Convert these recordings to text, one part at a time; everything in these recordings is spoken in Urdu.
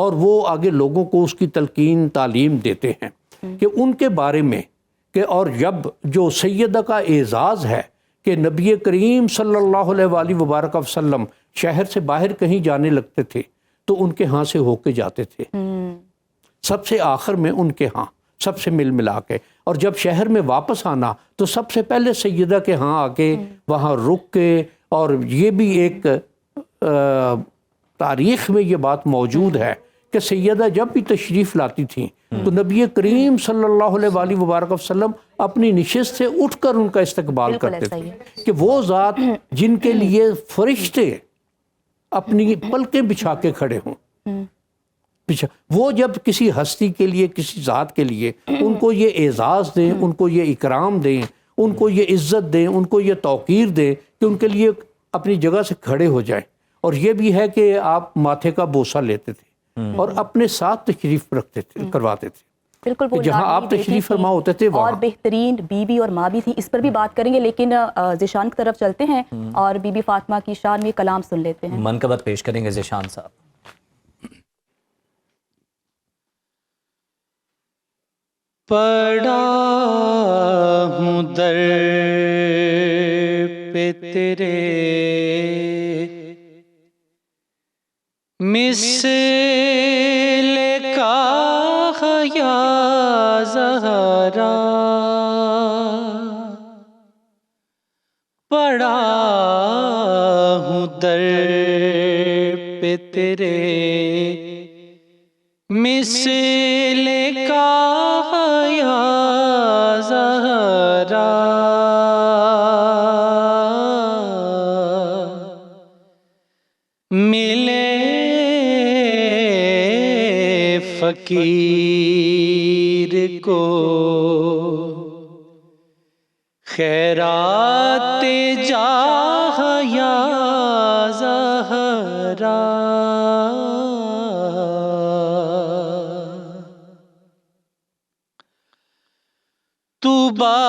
اور وہ آگے لوگوں کو اس کی تلقین تعلیم دیتے ہیں کہ ان کے بارے میں کہ اور جب جو سیدہ کا اعزاز ہے کہ نبی کریم صلی اللہ علیہ وآلہ وبارک وسلم شہر سے باہر کہیں جانے لگتے تھے تو ان کے ہاں سے ہو کے جاتے تھے، سب سے آخر میں ان کے ہاں سب سے مل ملا کے، اور جب شہر میں واپس آنا تو سب سے پہلے سیدہ کے ہاں آ کے وہاں رک کے، اور یہ بھی ایک تاریخ میں یہ بات موجود ہے کہ سیدہ جب بھی تشریف لاتی تھیں تو نبی کریم صلی اللہ علیہ وآلہ وبارک وسلم اپنی نشست سے اٹھ کر ان کا استقبال بالکل کرتے ایسا ہی تھے کہ وہ ذات جن کے لیے فرشتے اپنی پلکیں بچھا کے کھڑے ہوں، وہ جب کسی ہستی کے لیے، کسی ذات کے لیے ان کو یہ اعزاز دیں، ان کو یہ اکرام دیں، ان کو یہ عزت دیں، ان کو یہ توقیر دیں کہ ان کے لیے اپنی جگہ سے کھڑے ہو جائیں. اور یہ بھی ہے کہ آپ ماتھے کا بوسہ لیتے تھے اور اپنے ساتھ تشریف رکھتے تھے، کرواتے تھے. بالکل وہ جہاں لاڈلی آپ بیٹی تشریف تھی فرما ہوتے تھے اور وہاں بہترین بی بی اور ماں بھی تھی، اس پر بھی بات کریں گے، لیکن ذیشان کی طرف چلتے ہیں اور بی بی فاطمہ کی شان میں کلام سن لیتے ہیں. منقبت پیش کریں گے ذیشان صاحب. پڑا ہوں در پہ تیرے مثل کا یا زہرا، پڑا ہوں در پہ تیرے مثل کا یا زہرا، ملے فقیر کو خیرات جاہ یا زہرا، تو بادشاہ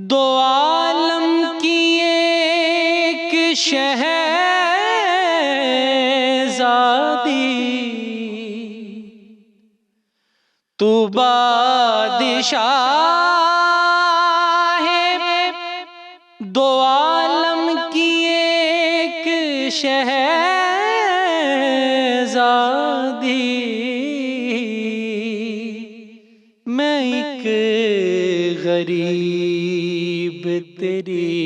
دو عالم کی ایک شہزادی، تو بادشاہ دو عالم کی ایک شہزادی، میں ایک غریب تیری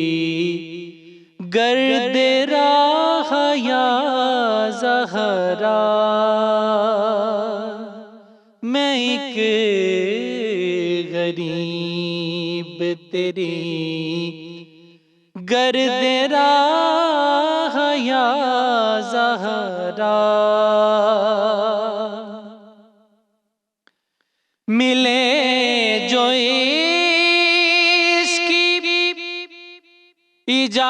گرد راہ یا زہرا، میں ایک غریب تیری گرد راہ یا زہرا، ملے جو اس کی اجازت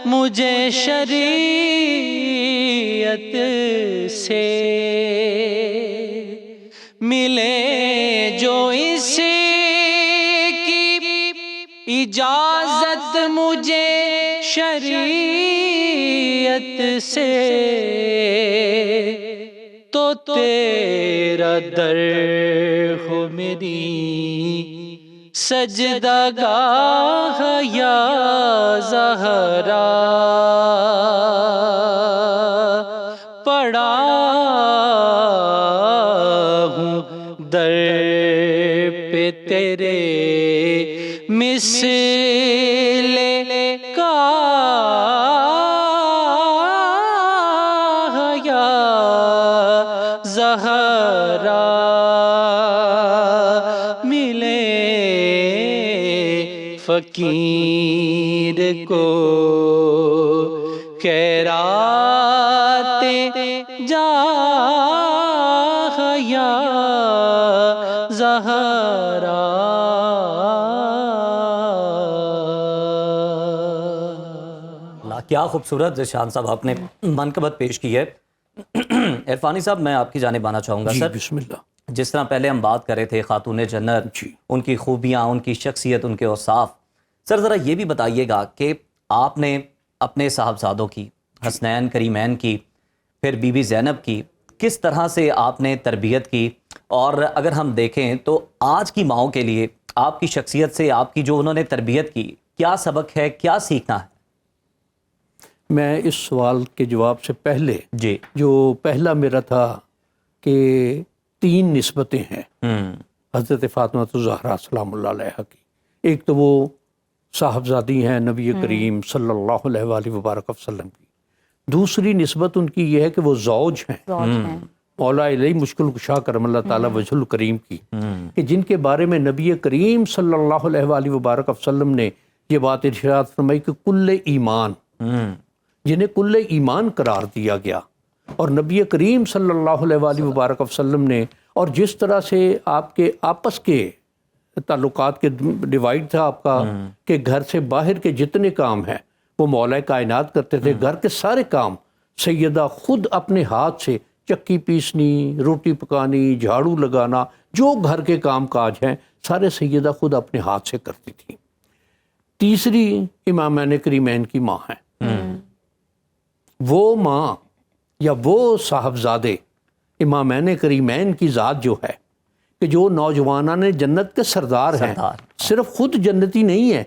مجھے شریعت سے، ملے جو اس کی اجازت مجھے شریعت سے، تو تیرا در ہو میری سجدہ گاہ یا زہرا، پڑا ہوں در پہ تیرے مثل کا یا زہرا، ملے فقیر کو خیرات جاہ یا زہرا. کیا خوبصورت ذیشان صاحب آپ نے منقبت پیش کی ہے. عرفانی صاحب میں آپ کی جانب آنا چاہوں گا. جی سر بسم اللہ. جس طرح پہلے ہم بات کر رہے تھے خاتون جنت، جی، ان کی خوبیاں، ان کی شخصیت، ان کے اوصاف، سر ذرا یہ بھی بتائیے گا کہ آپ نے اپنے صاحبزادوں کی، حسنین کریمین کی، پھر بی بی زینب کی، کس طرح سے آپ نے تربیت کی، اور اگر ہم دیکھیں تو آج کی ماؤں کے لیے آپ کی شخصیت سے، آپ کی جو انہوں نے تربیت کی، کیا سبق ہے، کیا سیکھنا ہے؟ میں اس سوال کے جواب سے پہلے جی، جو پہلا میرا تھا کہ 3 نسبتیں ہیں حضرت فاطمہ الزہرا سلام اللہ علیہا کی. ایک تو وہ صاحبزادی ہیں نبی کریم صلی اللہ علیہ وآلہ وبارک وسلم کی. دوسری نسبت ان کی یہ ہے کہ وہ زوج ہیں زوج ہیں. مولا علیہ مشکل کشا کرم اللہ تعالیٰ وجہ الکریم کی، کہ جن کے بارے میں نبی کریم صلی اللہ علیہ وآلہ وبارک وسلم نے یہ بات ارشاد فرمائی کہ کل ایمان، جنہیں کل ایمان قرار دیا گیا. اور نبی کریم صلی اللہ علیہ وآلہ وبارک وسلم نے، اور جس طرح سے آپ کے آپس کے تعلقات کے ڈیوائیڈ تھا آپ کا، کہ گھر سے باہر کے جتنے کام ہیں وہ مولا کائنات کرتے تھے، گھر کے سارے کام سیدہ خود اپنے ہاتھ سے چکی پیسنی، روٹی پکانی، جھاڑو لگانا، جو گھر کے کام کاج ہیں سارے سیدہ خود اپنے ہاتھ سے کرتی تھی. تیسری امامین کریمین کی ماں ہیں. وہ ماں یا وہ صاحبزادے امامین کریمین کی ذات جو ہے کہ جو نوجوانان جنت کے سردار ہیں، صرف خود جنتی نہیں ہے،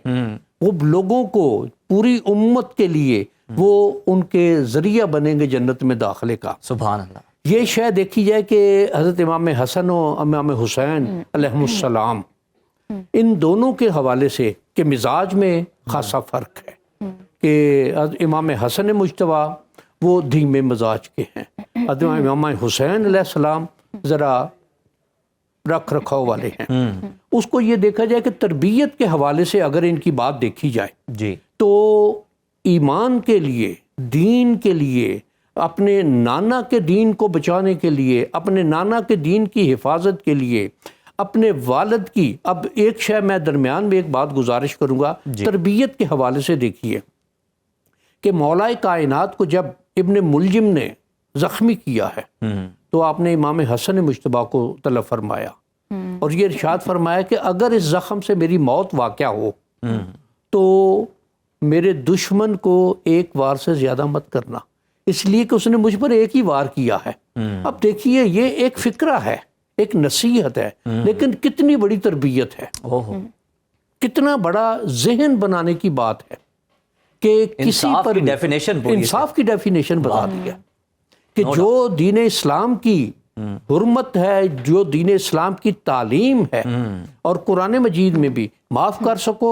وہ لوگوں کو، پوری امت کے لیے وہ ان کے ذریعہ بنیں گے جنت میں داخلے کا. سبحان اللہ. یہ شے دیکھی جائے کہ حضرت امام حسن و امام حسین علیہم السلام، ان دونوں کے حوالے سے کہ مزاج میں خاصا فرق ہے، کہ امام حسن مجتبیٰ وہ دھیمے مزاج کے ہیں، حضرت امام حسین علیہ السلام ذرا رکھ رکھاؤ والے ہیں. اس کو یہ دیکھا جائے کہ تربیت کے حوالے سے اگر ان کی بات دیکھی جائے جی، تو ایمان کے لیے، دین کے لیے، اپنے نانا کے دین کو بچانے کے لیے، اپنے نانا کے دین کی حفاظت کے لیے، اپنے والد کی، اب ایک شے میں درمیان میں ایک بات گزارش کروں گا، تربیت کے حوالے سے دیکھیے کہ مولا کائنات کو جب ابن ملجم نے زخمی کیا ہے تو آپ نے امام حسن مجتبیٰ کو طلب فرمایا اور یہ ارشاد فرمایا کہ اگر اس زخم سے میری موت واقع ہو تو میرے دشمن کو ایک وار سے زیادہ مت کرنا، اس لیے کہ اس نے مجھ پر ایک ہی وار کیا ہے. اب دیکھیے یہ ایک فکرہ ہے، ایک نصیحت ہے، لیکن کتنی بڑی تربیت ہے، کتنا بڑا ذہن بنانے کی بات ہے کہ کسی پر انصاف کی ڈیفینیشن بتا دیا کہ جو دین اسلام کی حرمت ہے، جو دین اسلام کی تعلیم ہے، اور قرآن مجید میں بھی معاف کر سکو،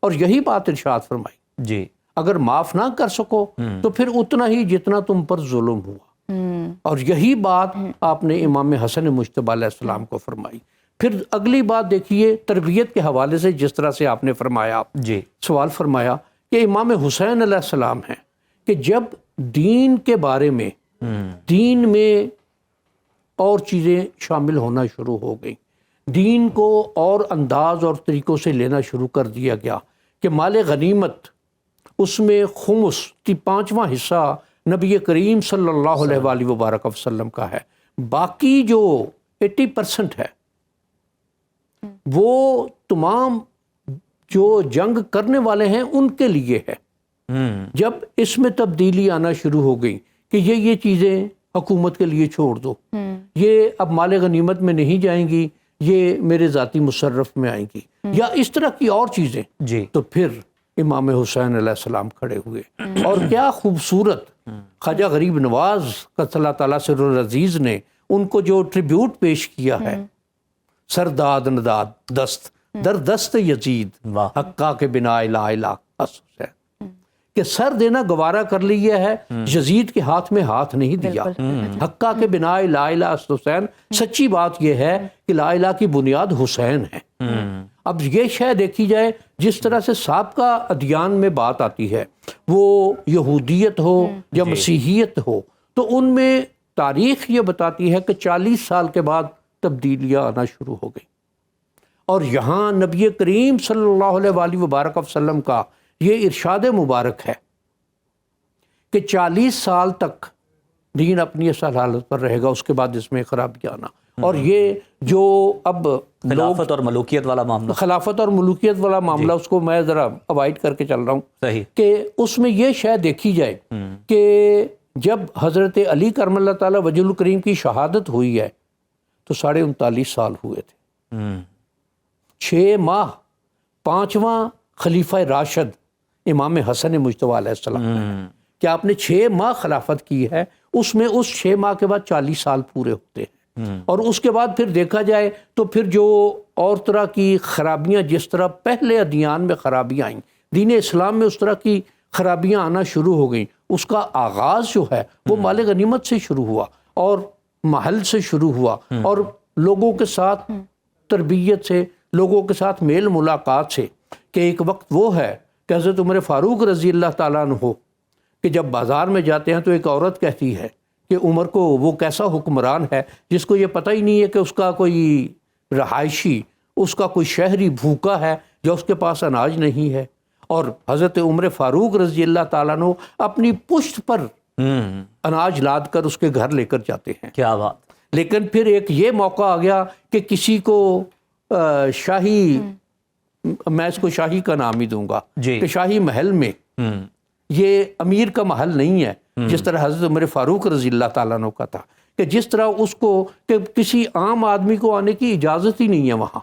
اور یہی بات ارشاد فرمائی جی، اگر معاف نہ کر سکو تو پھر اتنا ہی جتنا تم پر ظلم ہوا. اور یہی بات آپ نے امام حسن مجتبیٰ علیہ السلام کو فرمائی. پھر اگلی بات دیکھیے تربیت کے حوالے سے، جس طرح سے آپ نے فرمایا، جی، سوال فرمایا کہ امام حسین علیہ السلام ہیں کہ جب دین کے بارے میں، دین میں اور چیزیں شامل ہونا شروع ہو گئیں، دین کو اور انداز اور طریقوں سے لینا شروع کر دیا گیا کہ مال غنیمت اس میں خمس 5واں حصہ نبی کریم صلی اللہ علیہ وآلہ وبارک وسلم کا ہے، باقی جو 80% ہے وہ تمام جو جنگ کرنے والے ہیں ان کے لیے ہے. جب اس میں تبدیلی آنا شروع ہو گئی کہ یہ چیزیں حکومت کے لیے چھوڑ دو، یہ اب مال غنیمت میں نہیں جائیں گی، یہ میرے ذاتی مصرف میں آئیں گی، یا اس طرح کی اور چیزیں، جی، تو پھر امام حسین علیہ السلام کھڑے ہوئے. اور کیا خوبصورت خواجہ غریب نواز قدس اللہ تعالیٰ سر العزیز نے ان کو جو ٹریبیوٹ پیش کیا ہے، سرداد نداد دست در دست یزید حقا کے بنا الہ الہ حسین، کہ سر دینا گوارا کر لیا ہے، یزید کے ہاتھ میں ہاتھ نہیں دیا. حقا کے بنا الہ الہ حسین، سچی بات یہ ہے کہ لا الہ کی بنیاد حسین ہے. اب یہ شے دیکھی جائے جس طرح سے سابقہ ادیان میں بات آتی ہے، وہ یہودیت ہو یا مسیحیت ہو، تو ان میں تاریخ یہ بتاتی ہے کہ 40 سال کے بعد تبدیلیاں آنا شروع ہو گئی. اور یہاں نبی کریم صلی اللہ علیہ وآلہ وبارک وسلم کا یہ ارشاد مبارک ہے کہ 40 سال تک دین اپنی اصل حالت پر رہے گا، اس کے بعد اس میں خرابی آنا. اور یہ جو اب خلافت اور ملوکیت والا معاملہ، خلافت اور ملوکیت والا معاملہ، اس کو میں ذرا اوائڈ کر کے چل رہا ہوں صحیح، کہ اس میں یہ شاید دیکھی جائے کہ جب حضرت علی کرم اللہ تعالیٰ وجہ الکریم کی شہادت ہوئی ہے تو 39.5 سال ہوئے تھے، 6 ماہ 5واں خلیفہ راشد امام حسن مجتبیٰ علیہ السلام کہ آپ نے 6 ماہ خلافت کی ہے، اس میں اس 6 ماہ کے بعد 40 سال پورے ہوتے ہیں، اور اس کے بعد پھر دیکھا جائے تو پھر جو اور طرح کی خرابیاں، جس طرح پہلے ادیان میں خرابیاں آئیں، دین اسلام میں اس طرح کی خرابیاں آنا شروع ہو گئیں، اس کا آغاز جو ہے وہ مال غنیمت سے شروع ہوا اور محل سے شروع ہوا اور لوگوں کے ساتھ تربیت سے، لوگوں کے ساتھ میل ملاقات سے، کہ ایک وقت وہ ہے کہ حضرت عمر فاروق رضی اللہ تعالیٰ عنہ ہو کہ جب بازار میں جاتے ہیں تو ایک عورت کہتی ہے کہ عمر کو وہ کیسا حکمران ہے جس کو یہ پتہ ہی نہیں ہے کہ اس کا کوئی رہائشی، اس کا کوئی شہری بھوکا ہے یا اس کے پاس اناج نہیں ہے، اور حضرت عمر فاروق رضی اللہ تعالیٰ عنہ اپنی پشت پر اناج لاد کر اس کے گھر لے کر جاتے ہیں۔ کیا بات، لیکن پھر ایک یہ موقع آ گیا کہ کسی کو شاہی، میں اس کو شاہی کا نام ہی دوں گا، جی، کہ شاہی محل میں یہ امیر کا محل نہیں ہے، جس طرح حضرت عمر فاروق رضی اللہ تعالیٰ عنہ کا تھا، کہ جس طرح اس کو کہ کسی عام آدمی کو آنے کی اجازت ہی نہیں ہے وہاں،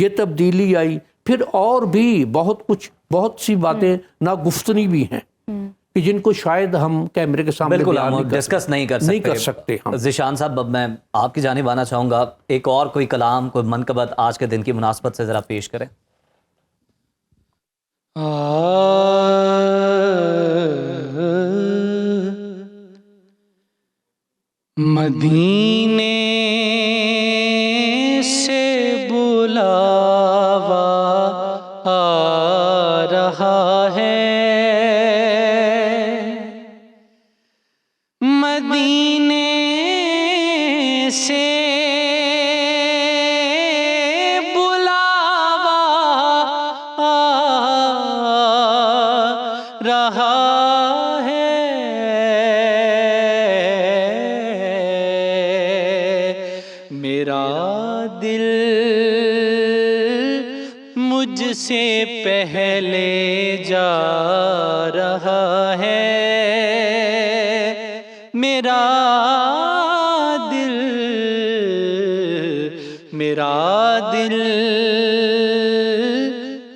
یہ تبدیلی آئی۔ پھر اور بھی بہت کچھ، بہت سی باتیں ناگفتنی بھی ہیں کہ جن کو شاید ہم کیمرے کے سامنے بالکل بیان ہم ڈسکس نہیں کر سکتے ہم۔ ذیشان صاحب، اب میں آپ کی جانب آنا چاہوں گا، ایک اور کوئی کلام، کوئی منقبت آج کے دن کی مناسبت سے ذرا پیش کریں۔ مدینے سے بلاوا آ رہا ہے، مدینے سے بلاوا آ رہا ہے، میرا دل مجھ سے پہلے جا رہا ہے، میرا دل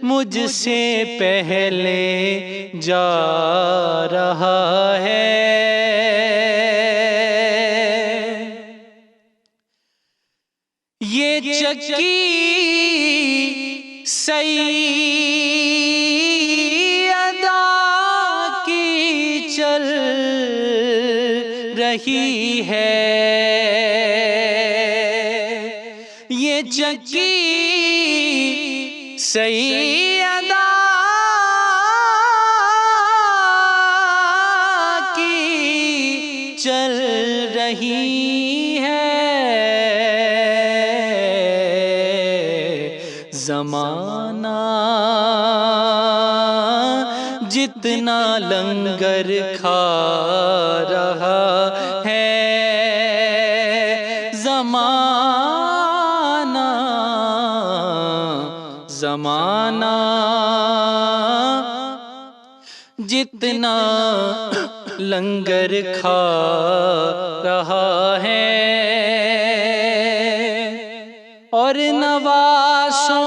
مجھ سے پہلے جا رہا ہے، یہ چکی سیدہ کی چل رہی ہے، یہ چکی سیدہ کی چل رہی ہے، زمانہ جتنا لنگر کھا رہا ہے، زمانہ جتنا لنگر کھا رہا ہے، اور نواسوں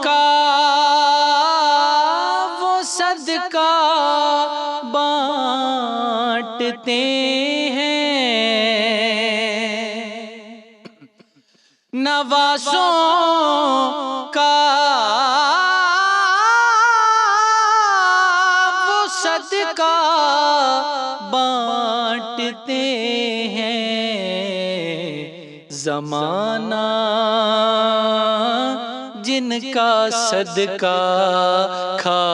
کا وہ صدقہ بانٹتے ہیں، نواسوں کا وہ صدقہ بانٹتے ہیں، زمانہ جن کا صدقہ کھا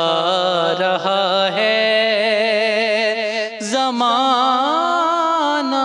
رہا ہے، زمانہ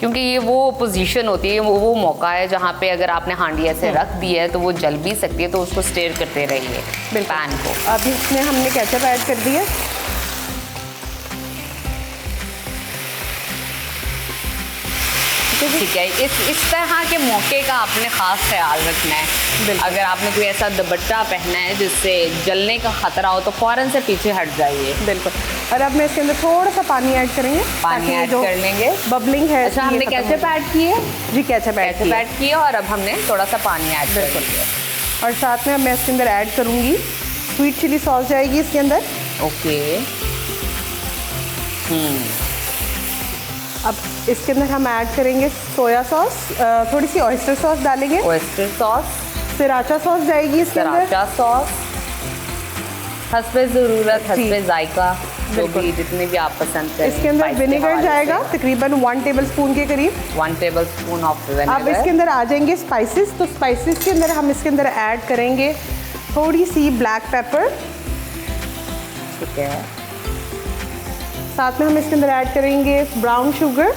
کیونکہ یہ وہ پوزیشن ہوتی ہے, وہ موقع ہے جہاں پہ اگر آپ نے ہانڈی ایسے رکھ دی ہے تو وہ جل بھی سکتی ہے, تو اس کو اسٹیر کرتے رہیے پین کو. اب اس میں ہم نے کیچپ ایڈ کر دیا. ٹھیک ہے, اس طرح کے موقع کا آپ نے خاص خیال رکھنا ہے. اگر آپ نے کوئی ایسا دوپٹہ پہنا ہے جس سے جلنے کا خطرہ ہو تو فوراً سے پیچھے ہٹ جائیے. بالکل. اور اب میں اس کے اندر تھوڑا سا پانی ایڈ کریں گے, پانی ایڈ کر لیں گے. ببلنگ ہے. اچھا, ہم نے کیچپ ایڈ کی ہے. جی کیچپ ایڈ کی ہے, اور اب ہم نے تھوڑا سا پانی ایڈ کر دیا. اور ساتھ میں میں اس کے اندر ایڈ کروں گی سویٹ چلی ساس جائے گی اس کے اندر. اوکے. اب اس کے اندر ہم ایڈ کریں گے سویا ساس, تھوڑی سی oyster ساس ڈالیں گے. oyster ساس, سراچا ساس جائے گی اس کے اندر. سراچا ساس حسب ضرورت, حسب ذائقہ, جو بھی جتنے بھی آپ پسند کریں. اس کے اندر ونیگر جائے گا تقریباً 1 ٹیبل اسپون کے قریب. 1 ٹیبل اسپون آف ونیگر. اب اس کے اندر آ جائیں گے اسپائسیز. تو اسپائسیز کے اندر ہم اس کے اندر ایڈ کریں گے تھوڑی سی بلیک پیپر. ٹھیک ہے. ساتھ میں ہم اس کے اندر ایڈ کریں گے براؤن شوگر.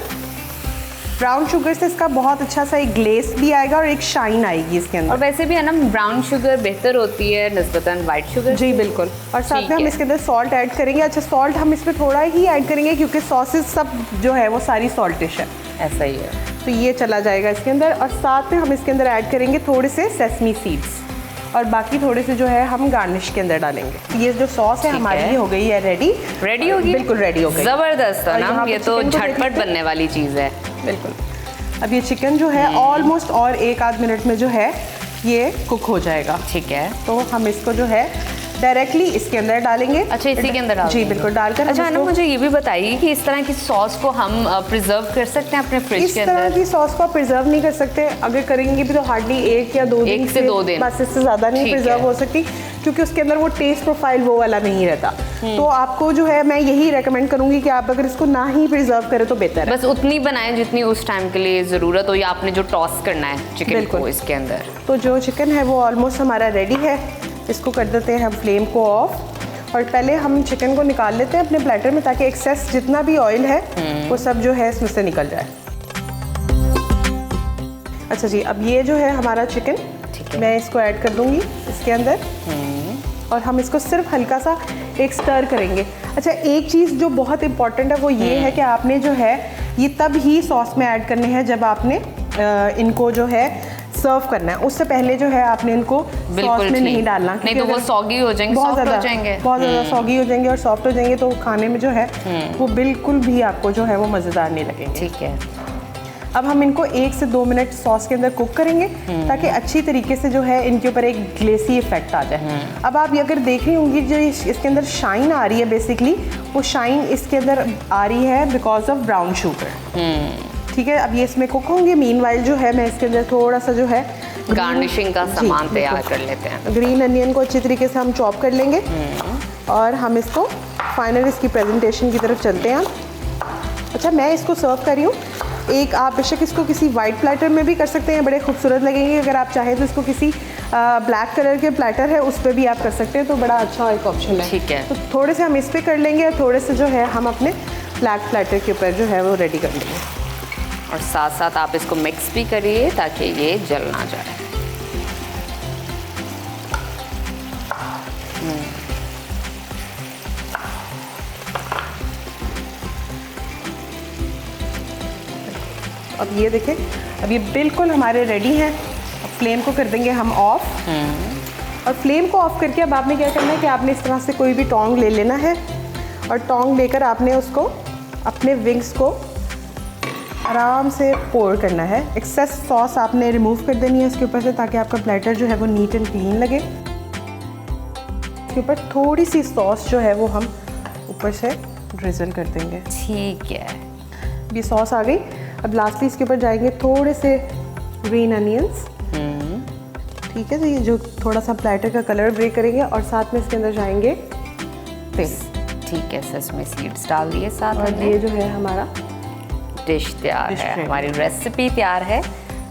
براؤن شوگر سے اس کا بہت اچھا سا ایک گلیس بھی آئے گا اور ایک شائن آئے گی اس کے اندر. اور ویسے بھی ہے نا, براؤن شوگر بہتر ہوتی ہے نسبتاً وائٹ شوگر. جی بالکل. اور ساتھ میں ہم اس کے اندر سالٹ ایڈ کریں گے. اچھا, سالٹ ہم اس میں تھوڑا ہی ایڈ کریں گے کیونکہ ساسز سب جو ہے وہ ساری سالٹش ہے. ایسا ہی ہے, تو یہ چلا جائے گا اس کے اندر. اور ساتھ میں ہم اس کے اندر ایڈ کریں گے تھوڑے سے سیسمی سیڈس, اور باقی تھوڑے سے جو ہے ہم گارنش کے اندر ڈالیں گے. یہ جو ساس ہے ہماری یہ ہو گئی ہے ریڈی. ریڈی ہوگی, بالکل ریڈی ہو گئی. زبردست ہے نا, یہ تو جھٹپٹ بننے والی چیز ہے. بالکل. اب یہ چکن جو ہے آلموسٹ اور 1-8 منٹ میں جو ہے یہ کک ہو جائے گا. ٹھیک ہے. تو ہم اس کو جو ہے ڈائریکٹلی اس کے اندر ڈالیں گے. اچھا, اسی کے اندر ڈال. جی بالکل, ڈال کر. اچھا نا, مجھے یہ بھی بتائیے کہ اس طرح کی ساس کو ہم پریزرو کر سکتے ہیں اپنے فریج کے اندر؟ اس طرح کی ساس کو آپ پریزرو نہیں کر سکتے. اگر کریں گے بھی تو ہارڈلی 1 یا 2 دن, 1 سے 2 دن, بس اس سے زیادہ نہیں پریزرو ہو سکتی, کیونکہ اس کے اندر وہ ٹیسٹ پروفائل وہ والا نہیں رہتا. تو آپ کو جو ہے میں یہی ریکمینڈ کروں گی کہ آپ اگر اس کو نہ ہی پریزرو کریں تو بہتر ہے. بس اتنی بنائیں جتنی اس ٹائم کے لیے ضرورت ہو, یا آپ نے جو ٹاس کرنا ہے چکن کو اس کے اندر. تو جو چکن ہے وہ آلموسٹ ہمارا ریڈی ہے. اس کو کر دیتے ہیں ہم فلیم کو آف, اور پہلے ہم چکن کو نکال لیتے ہیں اپنے پلیٹر میں تاکہ ایکسیس جتنا بھی آئل ہے وہ سب جو ہے اس میں سے نکل جائے. اچھا جی, اب یہ جو ہے ہمارا چکن, میں اس کو ایڈ کر دوں گی اس کے اندر, اور ہم اس کو صرف ہلکا سا ایک سٹر کریں گے. اچھا, ایک چیز جو بہت امپورٹنٹ ہے وہ یہ ہے کہ آپ نے جو ہے یہ تب ہی ساس میں ایڈ کرنے ہیں جب آپ نے ان کو جو ہے سرو کرنا ہے. اس سے پہلے جو ہے آپ نے ان کو ساس میں نہیں ڈالنا, نہیں تو وہ سوگی ہو جائیں گے, بہت زیادہ سوگی ہو جائیں گے اور سافٹ ہو جائیں گے, تو کھانے میں جو ہے وہ بالکل بھی آپ کو جو ہے وہ مزیدار نہیں لگیں گے. ٹھیک ہے. اب ہم ان کو 1 سے 2 منٹ ساس کے اندر کوک کریں گے تاکہ اچھی طریقے سے جو ہے ان کے اوپر ایک گلیسی افیکٹ آ جائے. اب آپ اگر دیکھ رہی ہوں گی جو اس کے اندر شائن آ رہی ہے, بیسکلی وہ شائن اس کے اندر آ رہی ہے بیکاز آف براؤن شوگر. ٹھیک ہے. اب یہ اس میں کوک ہوں گے. مین وائل جو ہے میں اس کے اندر تھوڑا سا جو ہے گارنشنگ کا سامان تیار کر لیتے ہیں. گرین انین کو اچھی طریقے سے ہم چاپ کر لیں گے, اور ہم اس کو فائنل اس کی پریزنٹیشن کی طرف چلتے ہیں. اچھا, میں اس کو سرو کر رہی ہوں. ایک آپ بے شک اس کو کسی وائٹ پلیٹر میں بھی کر سکتے ہیں, بڑے خوبصورت لگیں گے. اگر آپ چاہیں تو اس کو کسی بلیک کلر کے پلیٹر ہے اس پہ بھی آپ کر سکتے ہیں, تو بڑا اچھا ایک آپشن ہے. ٹھیک ہے. تو تھوڑے سے ہم اس پہ کر لیں گے, اور تھوڑے سے جو ہے ہم اپنے بلیک پلیٹر کے اوپر جو ہے وہ ریڈی کر لیں گے. اور ساتھ ساتھ آپ اس کو مکس بھی کریے تاکہ یہ جل نہ جائے. اب یہ دیکھیں, اب یہ بالکل ہمارے ریڈی ہیں. اب فلیم کو کر دیں گے ہم آف, اور فلیم کو آف کر کے اب آپ نے کیا کرنا ہے کہ آپ نے اس طرح سے کوئی بھی ٹونگ لے لینا ہے, اور ٹونگ لے کر آپ نے اس کو اپنے ونگس کو آرام سے پور کرنا ہے. ایکسیس ساس آپ نے ریموو کر دینی ہے اس کے اوپر سے تاکہ آپ کا پلیٹر جو ہے وہ نیٹ اینڈ کلین لگے. اس کے اوپر تھوڑی سی ساس جو ہے وہ ہم اوپر سے ڈریزل کر دیں گے. ٹھیک ہے. یہ ساس آ گئی. اب لاسٹلی اس کے اوپر جائیں گے تھوڑے سے گرین انینس. ٹھیک ہے, تو یہ جو تھوڑا سا پلیٹر کا کلر بریک کریں گے, اور ساتھ میں اس کے اندر جائیں گے تیل. ٹھیک ہے, سیسمی سیڈز ڈال دیے ساتھ, اور یہ جو ہے ہمارا ڈش تیار ہے, ہماری ریسیپی تیار ہے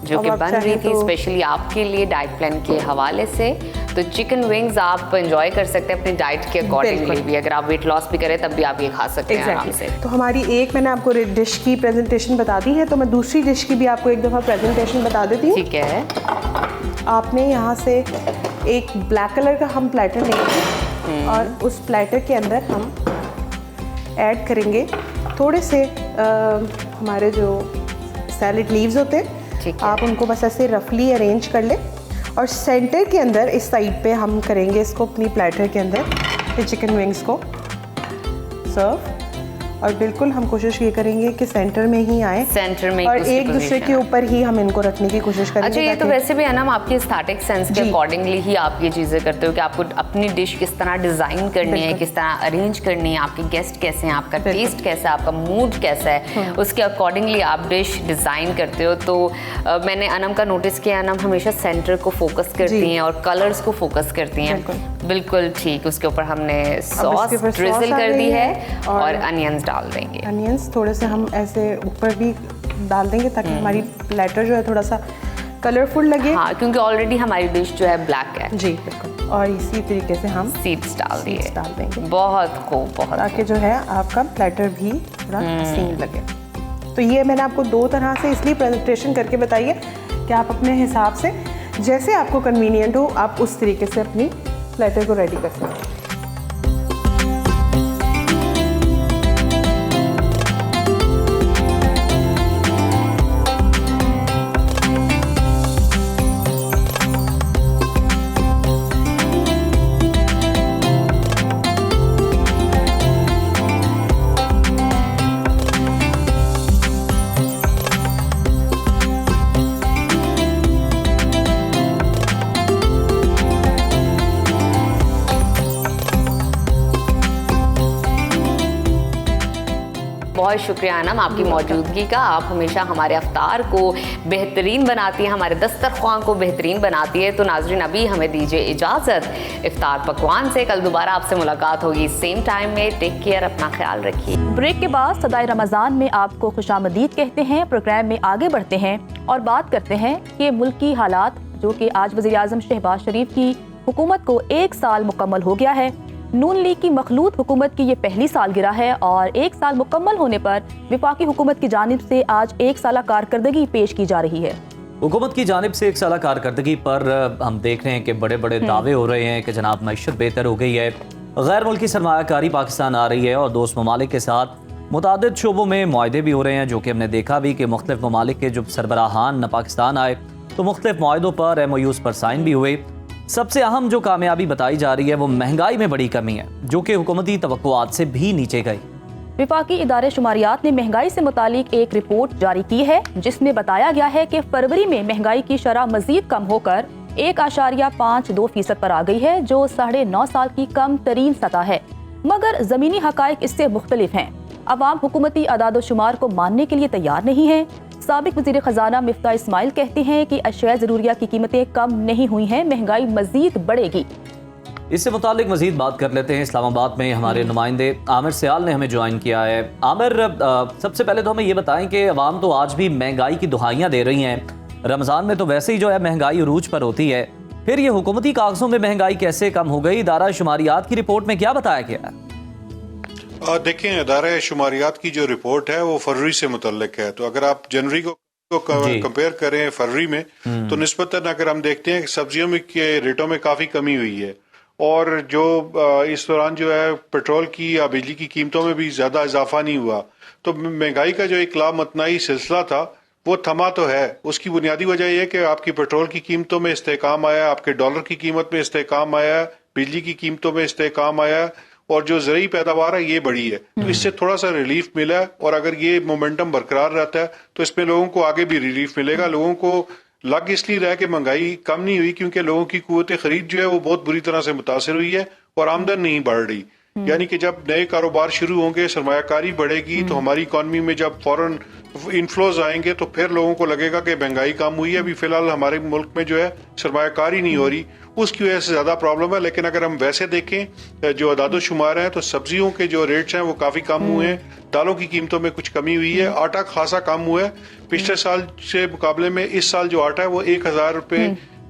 جو کہ بن رہی تھی اسپیشلی آپ کے لیے ڈائٹ پلان کے حوالے سے. تو چکن ونگز آپ انجوائے کر سکتے ہیں اپنی ڈائٹ کے اکارڈنگلی بھی. اگر آپ ویٹ لاس بھی کریں تب بھی آپ یہ کھا سکتے ہیں آرام سے. تو ہماری ایک میں نے آپ کو ڈش کی پریزنٹیشن بتا دی ہے, تو میں دوسری ڈش کی بھی آپ کو ایک دفعہ پریزنٹیشن بتا دیتی ہوں. ٹھیک ہے. آپ نے یہاں سے ایک بلیک کلر کا ہم پلیٹر لیں گے اور اس پلیٹر کے اندر ہم ایڈ کریں گے تھوڑے سے ہمارے جو سیلڈ لیوز ہوتے ہیں, آپ ان کو بس ایسے رفلی ارینج کر لیں اور سینٹر کے اندر اس سائڈ پہ ہم کریں گے اس کو اپنی پلیٹر کے اندر چکن ونگز کو سرو, اور بالکل ہم کوشش یہ کریں گے کہ سینٹر میں ہی آئیں, سینٹر میں اور ایک دوسرے کے اوپر ہی ہم ان کو رکھنے کی کوشش کریں گے. اچھا, یہ تو ویسے بھی انم آپ کی اسٹیٹک سینس کے اکارڈنگلی ہی آپ یہ چیزیں کرتے ہو کہ آپ کو اپنی ڈش کس طرح ڈیزائن کرنی ہے, کس طرح ارینج کرنی ہے, آپ کے گیسٹ کیسے ہیں, آپ کا ٹیسٹ کیسا ہے, آپ کا موڈ کیسا ہے, اس کے اکارڈنگلی آپ ڈش ڈیزائن کرتے ہو. تو میں نے انم کا نوٹس کیا, انم ہمیشہ سینٹر کو فوکس کرتی ہیں اور کلرز کو فوکس کرتی ہیں. بالکل ٹھیک. اس کے اوپر ہم نے سوس ڈریزل کر دی ہے اور انینز ڈال دیں گے. انینس تھوڑے سے ہم ایسے اوپر بھی ڈال دیں گے تاکہ ہماری پلیٹر جو ہے تھوڑا سا کلرفل لگے. ہاں, کیونکہ آلریڈی ہماری ڈش جو ہے بلیک ہے. جی بالکل. اور اسی طریقے سے ہم سیڈز ڈال دیں گے. بہت خوب, بہت, تاکہ جو ہے آپ کا پلیٹر بھی تھوڑا حسین لگے. تو یہ میں نے آپ کو دو طرح سے اس لیے پریزنٹیشن کر کے بتائی ہے کہ آپ اپنے حساب سے جیسے آپ کو کنوینئنٹ ہو آپ اس طریقے سے اپنی پلیٹر کو ریڈی کر سکتے ہیں. بہت شکریہ انم آپ کی موجودگی کا. آپ ہمیشہ ہمارے افطار کو بہترین بناتی ہیں, ہمارے دسترخوان کو بہترین بناتی ہے. تو ناظرین ابھی ہمیں دیجیے اجازت افطار پکوان سے. کل دوبارہ آپ سے ملاقات ہوگی سیم ٹائم میں. ٹیک کیئر, اپنا خیال رکھیے. بریک کے بعد صدائے رمضان میں آپ کو خوش آمدید کہتے ہیں. پروگرام میں آگے بڑھتے ہیں اور بات کرتے ہیں کہ ملکی حالات, جو کہ آج وزیر اعظم شہباز شریف کی حکومت کو 1 سال مکمل ہو گیا ہے. نون لیگ کی مخلوط حکومت کی یہ پہلی سالگرہ ہے اور 1 سال مکمل ہونے پر وفاقی حکومت کی جانب سے آج 1 سالہ کارکردگی پیش کی جا رہی ہے. حکومت کی جانب سے 1 سالہ کارکردگی پر ہم دیکھ رہے ہیں کہ بڑے بڑے دعوے ہو رہے ہیں کہ جناب معیشت بہتر ہو گئی ہے, غیر ملکی سرمایہ کاری پاکستان آ رہی ہے اور دوست ممالک کے ساتھ متعدد شعبوں میں معاہدے بھی ہو رہے ہیں, جو کہ ہم نے دیکھا بھی کہ مختلف ممالک کے جو سربراہان پاکستان آئے تو مختلف معاہدوں پر MOUs پر سائن بھی ہوئے. سب سے اہم جو کامیابی بتائی جا رہی ہے وہ مہنگائی میں بڑی کمی ہے, جو کہ حکومتی توقعات سے بھی نیچے گئی. وفاقی ادارے شماریات نے مہنگائی سے متعلق ایک رپورٹ جاری کی ہے جس میں بتایا گیا ہے کہ فروری میں مہنگائی کی شرح مزید کم ہو کر 1.52% پر آ گئی ہے, جو 9.5 سال کی کم ترین سطح ہے. مگر زمینی حقائق اس سے مختلف ہیں. عوام حکومتی اعداد و شمار کو ماننے کے لیے تیار نہیں ہے. سابق وزیر خزانہ مفتاح اسماعیل کہتے ہیں کہ اشیاء ضروریہ کی قیمتیں کم نہیں ہوئی ہیں, مہنگائی مزید بڑھے گی. اس سے متعلق مزید بات کر لیتے ہیں. اسلام آباد میں ہمارے نمائندے عامر سیال نے ہمیں جوائن کیا ہے. عامر, سب سے پہلے تو ہمیں یہ بتائیں کہ عوام تو آج بھی مہنگائی کی دہائیاں دے رہی ہیں. رمضان میں تو ویسے ہی جو ہے مہنگائی عروج پر ہوتی ہے, پھر یہ حکومتی کاغذوں میں مہنگائی کیسے کم ہو گئی؟ ادارہ شماریات کی رپورٹ میں کیا بتایا گیا ہے؟ دیکھیں, ادارہ شماریات کی جو رپورٹ ہے وہ فروری سے متعلق ہے. تو اگر آپ جنوری کو کمپیئر کریں فروری میں تو نسبتاً اگر ہم دیکھتے ہیں کہ سبزیوں میں کے ریٹوں میں کافی کمی ہوئی ہے, اور جو اس دوران جو ہے پیٹرول کی یا بجلی کی قیمتوں میں بھی زیادہ اضافہ نہیں ہوا. تو مہنگائی کا جو ایک لامتناہی سلسلہ تھا وہ تھما تو ہے. اس کی بنیادی وجہ یہ ہے کہ آپ کی پیٹرول کی قیمتوں میں استحکام آیا, آپ کے ڈالر کی قیمت میں استحکام آیا, بجلی کی قیمتوں میں استحکام آیا, اور جو زرعی پیداوار ہے یہ بڑی ہے. تو اس سے تھوڑا سا ریلیف ملا ہے, اور اگر یہ مومنٹم برقرار رہتا ہے تو اس میں لوگوں کو آگے بھی ریلیف ملے گا. لوگوں کو لگ اس لیے رہا کہ مہنگائی کم نہیں ہوئی کیونکہ لوگوں کی قوت خرید جو ہے وہ بہت بری طرح سے متاثر ہوئی ہے اور آمدن نہیں بڑھ رہی. یعنی کہ جب نئے کاروبار شروع ہوں گے, سرمایہ کاری بڑھے گی, تو ہماری اکانومی میں جب فوراً انفلوز آئیں گے تو پھر لوگوں کو لگے گا کہ مہنگائی کم ہوئی ہے. ابھی فی الحال ہمارے ملک میں جو ہے سرمایہ کاری نہیں ہو رہی, اس کی وجہ سے زیادہ پرابلم ہے. لیکن اگر ہم ویسے دیکھیں جو اعداد و شمار ہیں تو سبزیوں کے جو ریٹس ہیں وہ کافی کم ہوئے ہیں, دالوں کی قیمتوں میں کچھ کمی ہوئی ہے, آٹا خاصا کم ہوا ہے. پچھلے سال سے مقابلے میں اس سال جو آٹا ہے وہ 1,000 روپے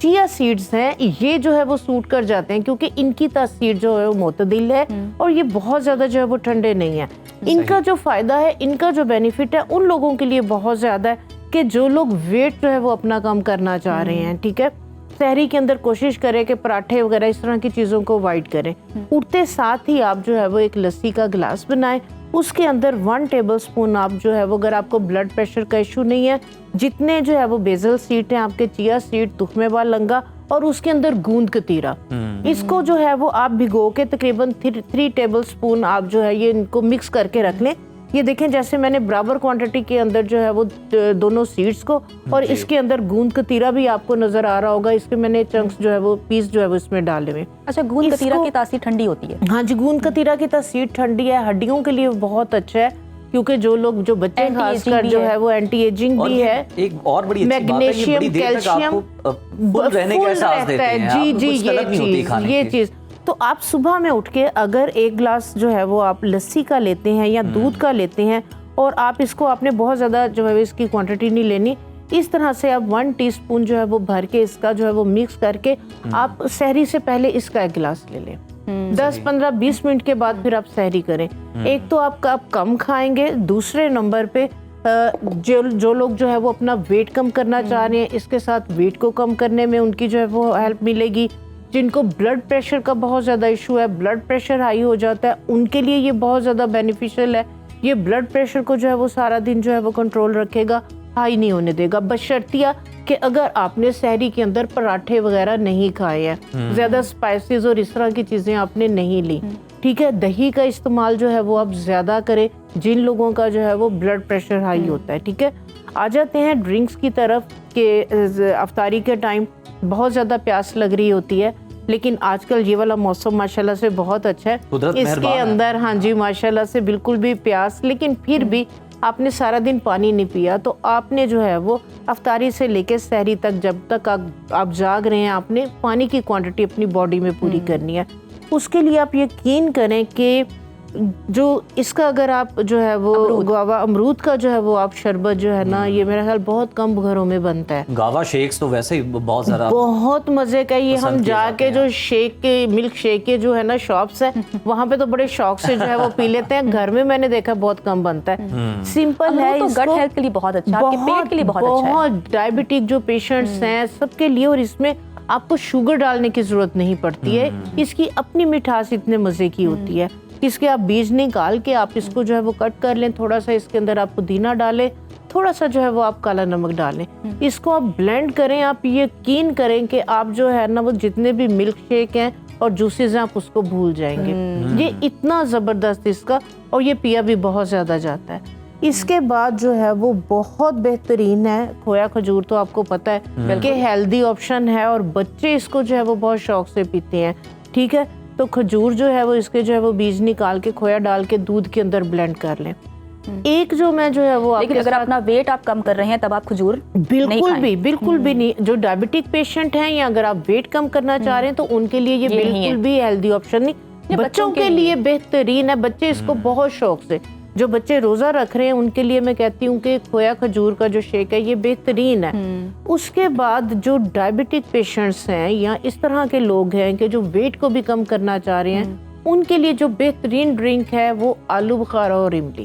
چیا سیڈز ہیں یہ جو ہے وہ سوٹ کر جاتے ہیں کیونکہ ان کی تاثیر جو ہے وہ معتدل ہے اور یہ بہت زیادہ جو ہے وہ ٹھنڈے نہیں ہیں. ان کا جو فائدہ ہے, ان کا جو بینیفٹ ہے ان لوگوں کے لیے بہت زیادہ ہے کہ جو لوگ ویٹ جو ہے وہ اپنا کم کرنا چاہ رہے ہیں. ٹھیک ہے, سحری کے اندر کوشش کریں کہ پراٹھے وغیرہ اس طرح کی چیزوں کو اوائڈ کریں. اٹھتے ساتھ ہی آپ جو ہے وہ ایک لسی کا گلاس بنائیں, اس کے اندر 1 ٹیبل سپون آپ جو ہے وہ, اگر آپ کو بلڈ پریشر کا ایشو نہیں ہے, جتنے جو ہے وہ بیزل سیڈ ہیں آپ کے, چیا سیڈ, تخمے والنگا, اور اس کے اندر گوند کتیرا, اس کو جو ہے وہ آپ بھگو کے تقریباً 3 ٹیبل سپون آپ جو ہے یہ ان کو مکس کر کے رکھ لیں. یہ دیکھیں جیسے میں نے برابر کوانٹٹی کے اندر جو ہے وہ دونوں سیڈز کو, اور اس کے اندر گوند کتیرا بھی آپ کو نظر آ رہا ہوگا, اس کے میں نے چنکس جو ہے وہ پیس جو ہے وہ اس میں ڈالے ہوئے. اچھا, گوند کتیرا کی تاثیر ٹھنڈی ہوتی ہے؟ ہاں جی, گوند کتیرا کی تاثیر ٹھنڈی ہے, ہڈیوں کے لیے بہت اچھا ہے کیونکہ جو لوگ, جو بچے خاص کر جو ہے وہ اینٹی ایجنگ بھی ہے. ایک اور بڑی اچھی بات ہے, یہ بڑی دیر تک آپ کو فل رہنے کا احساس دیتے ہیں. جی, یہ چیز. تو آپ صبح میں اٹھ کے اگر 1 گلاس جو ہے وہ آپ لسی کا لیتے ہیں یا دودھ کا لیتے ہیں, اور آپ اس کو, آپ نے بہت زیادہ جو ہے اس کی کوانٹٹی نہیں لینی, اس طرح سے آپ 1 ٹی اسپون جو ہے وہ بھر کے اس کا جو ہے وہ مکس کر کے آپ سحری سے پہلے اس کا 1 گلاس لے لیں. 10-15-20 منٹ کے بعد پھر آپ سحری کریں. ایک تو آپ کم کھائیں گے, دوسرے نمبر پہ جو لوگ جو ہے وہ اپنا ویٹ کم کرنا چاہ رہے ہیں, اس کے ساتھ ویٹ کو کم کرنے میں ان کی جو ہے وہ ہیلپ ملے گی. جن کو بلڈ پریشر کا بہت زیادہ ایشو ہے, بلڈ پریشر ہائی ہو جاتا ہے, ان کے لیے یہ بہت زیادہ بینیفیشل ہے. یہ بلڈ پریشر کو جو ہے وہ سارا دن جو ہے وہ کنٹرول رکھے گا, ہائی نہیں ہونے دے گا, بشرطیہ کہ اگر آپ نے سحری کے اندر پراٹھے وغیرہ نہیں کھائے ہیں, زیادہ سپائسز اور اس طرح کی چیزیں آپ نے نہیں لی. ٹھیک ہے, دہی کا استعمال جو ہے وہ آپ زیادہ کریں جن لوگوں کا جو ہے وہ بلڈ پریشر ہائی ہوتا ہے. ٹھیک ہے, آ جاتے ہیں ڈرنکس کی طرف کہ افطاری کے ٹائم بہت زیادہ پیاس لگ رہی ہوتی ہے, لیکن آج کل یہ والا موسم ماشاءاللہ سے بہت اچھا ہے, اس کے اندر ہاں جی ماشاءاللہ سے بالکل بھی پیاس, لیکن پھر بھی آپ نے سارا دن پانی نہیں پیا, تو آپ نے جو ہے وہ افطاری سے لے کے سحری تک, جب تک آپ جاگ رہے ہیں, آپ نے پانی کی کوانٹٹی اپنی باڈی میں پوری کرنی ہے. اس کے لیے آپ یقین کریں کہ جو اس کا اگر آپ جو ہے وہ گاوا امرود کا جو ہے وہ آپ شربت جو ہے نا, یہ میرا خیال بہت کم گھروں میں بنتا ہے. گاوا شیکس تو ویسے ہی بہت زیادہ بہت مزے کا, یہ ہم جا کے جو شیک کے, ملک شیک کے جو ہے نا شاپس ہیں, وہاں پہ تو بڑے شوق سے جو ہے وہ پی لیتے ہیں. گھر میں نے دیکھا بہت کم بنتا ہے. سمپل ہے, گٹ ہیلتھ کے لیے بہت اچھا ہے, آپ کے پیٹ کے لیے بہت اچھا ہے. بہت ڈائبٹک جو پیشنٹس ہیں سب کے لیے, اور اس میں آپ کو شوگر ڈالنے کی ضرورت نہیں پڑتی ہے. اس کی اپنی مٹھاس اتنے مزے کی ہوتی ہے. اس کے آپ بیج نکال کے آپ اس کو جو ہے وہ کٹ کر لیں, تھوڑا سا اس کے اندر آپ پودینہ ڈالیں, تھوڑا سا جو ہے وہ آپ کالا نمک ڈالیں, اس کو آپ بلینڈ کریں. آپ یقین کریں کہ آپ جو ہے نا وہ جتنے بھی ملک شیک ہیں اور جوسز ہیں آپ اس کو بھول جائیں گے. یہ اتنا زبردست اس کا, اور یہ پیا بھی بہت زیادہ جاتا ہے. اس کے بعد جو ہے وہ بہت بہترین ہے کھویا کھجور, تو آپ کو پتہ ہے کہ ہیلدی آپشن ہے, اور بچے اس کو جو ہے وہ بہت شوق سے پیتے ہیں. ٹھیک ہے, تو کھجور جو ہے وہ اس کے جو ہے وہ بیج نکال کے کھویا ڈال کے دودھ کے اندر بلینڈ کر لیں. ایک جو میں جو ہے وہ, لیکن اگر اپنا ویٹ آپ کم کر رہے ہیں تب آپ کھجور بالکل بھی نہیں. جو ڈائبٹک پیشنٹ ہیں یا اگر آپ ویٹ کم کرنا چاہ رہے ہیں تو ان کے لیے یہ بالکل بھی ہیلدی آپشن نہیں. بچوں کے لیے بہترین ہے, بچے اس کو بہت شوق سے, جو بچے روزہ رکھ رہے ہیں ان کے لیے میں کہتی ہوں کہ کھویا کھجور کا جو شیک ہے یہ بہترین ہے. اس کے بعد جو ڈائبٹک پیشنٹس ہیں یا اس طرح کے لوگ ہیں کہ جو ویٹ کو بھی کم کرنا چاہ رہے ہیں, ان کے لیے جو بہترین ڈرنک ہے وہ آلو بخارا اور املی.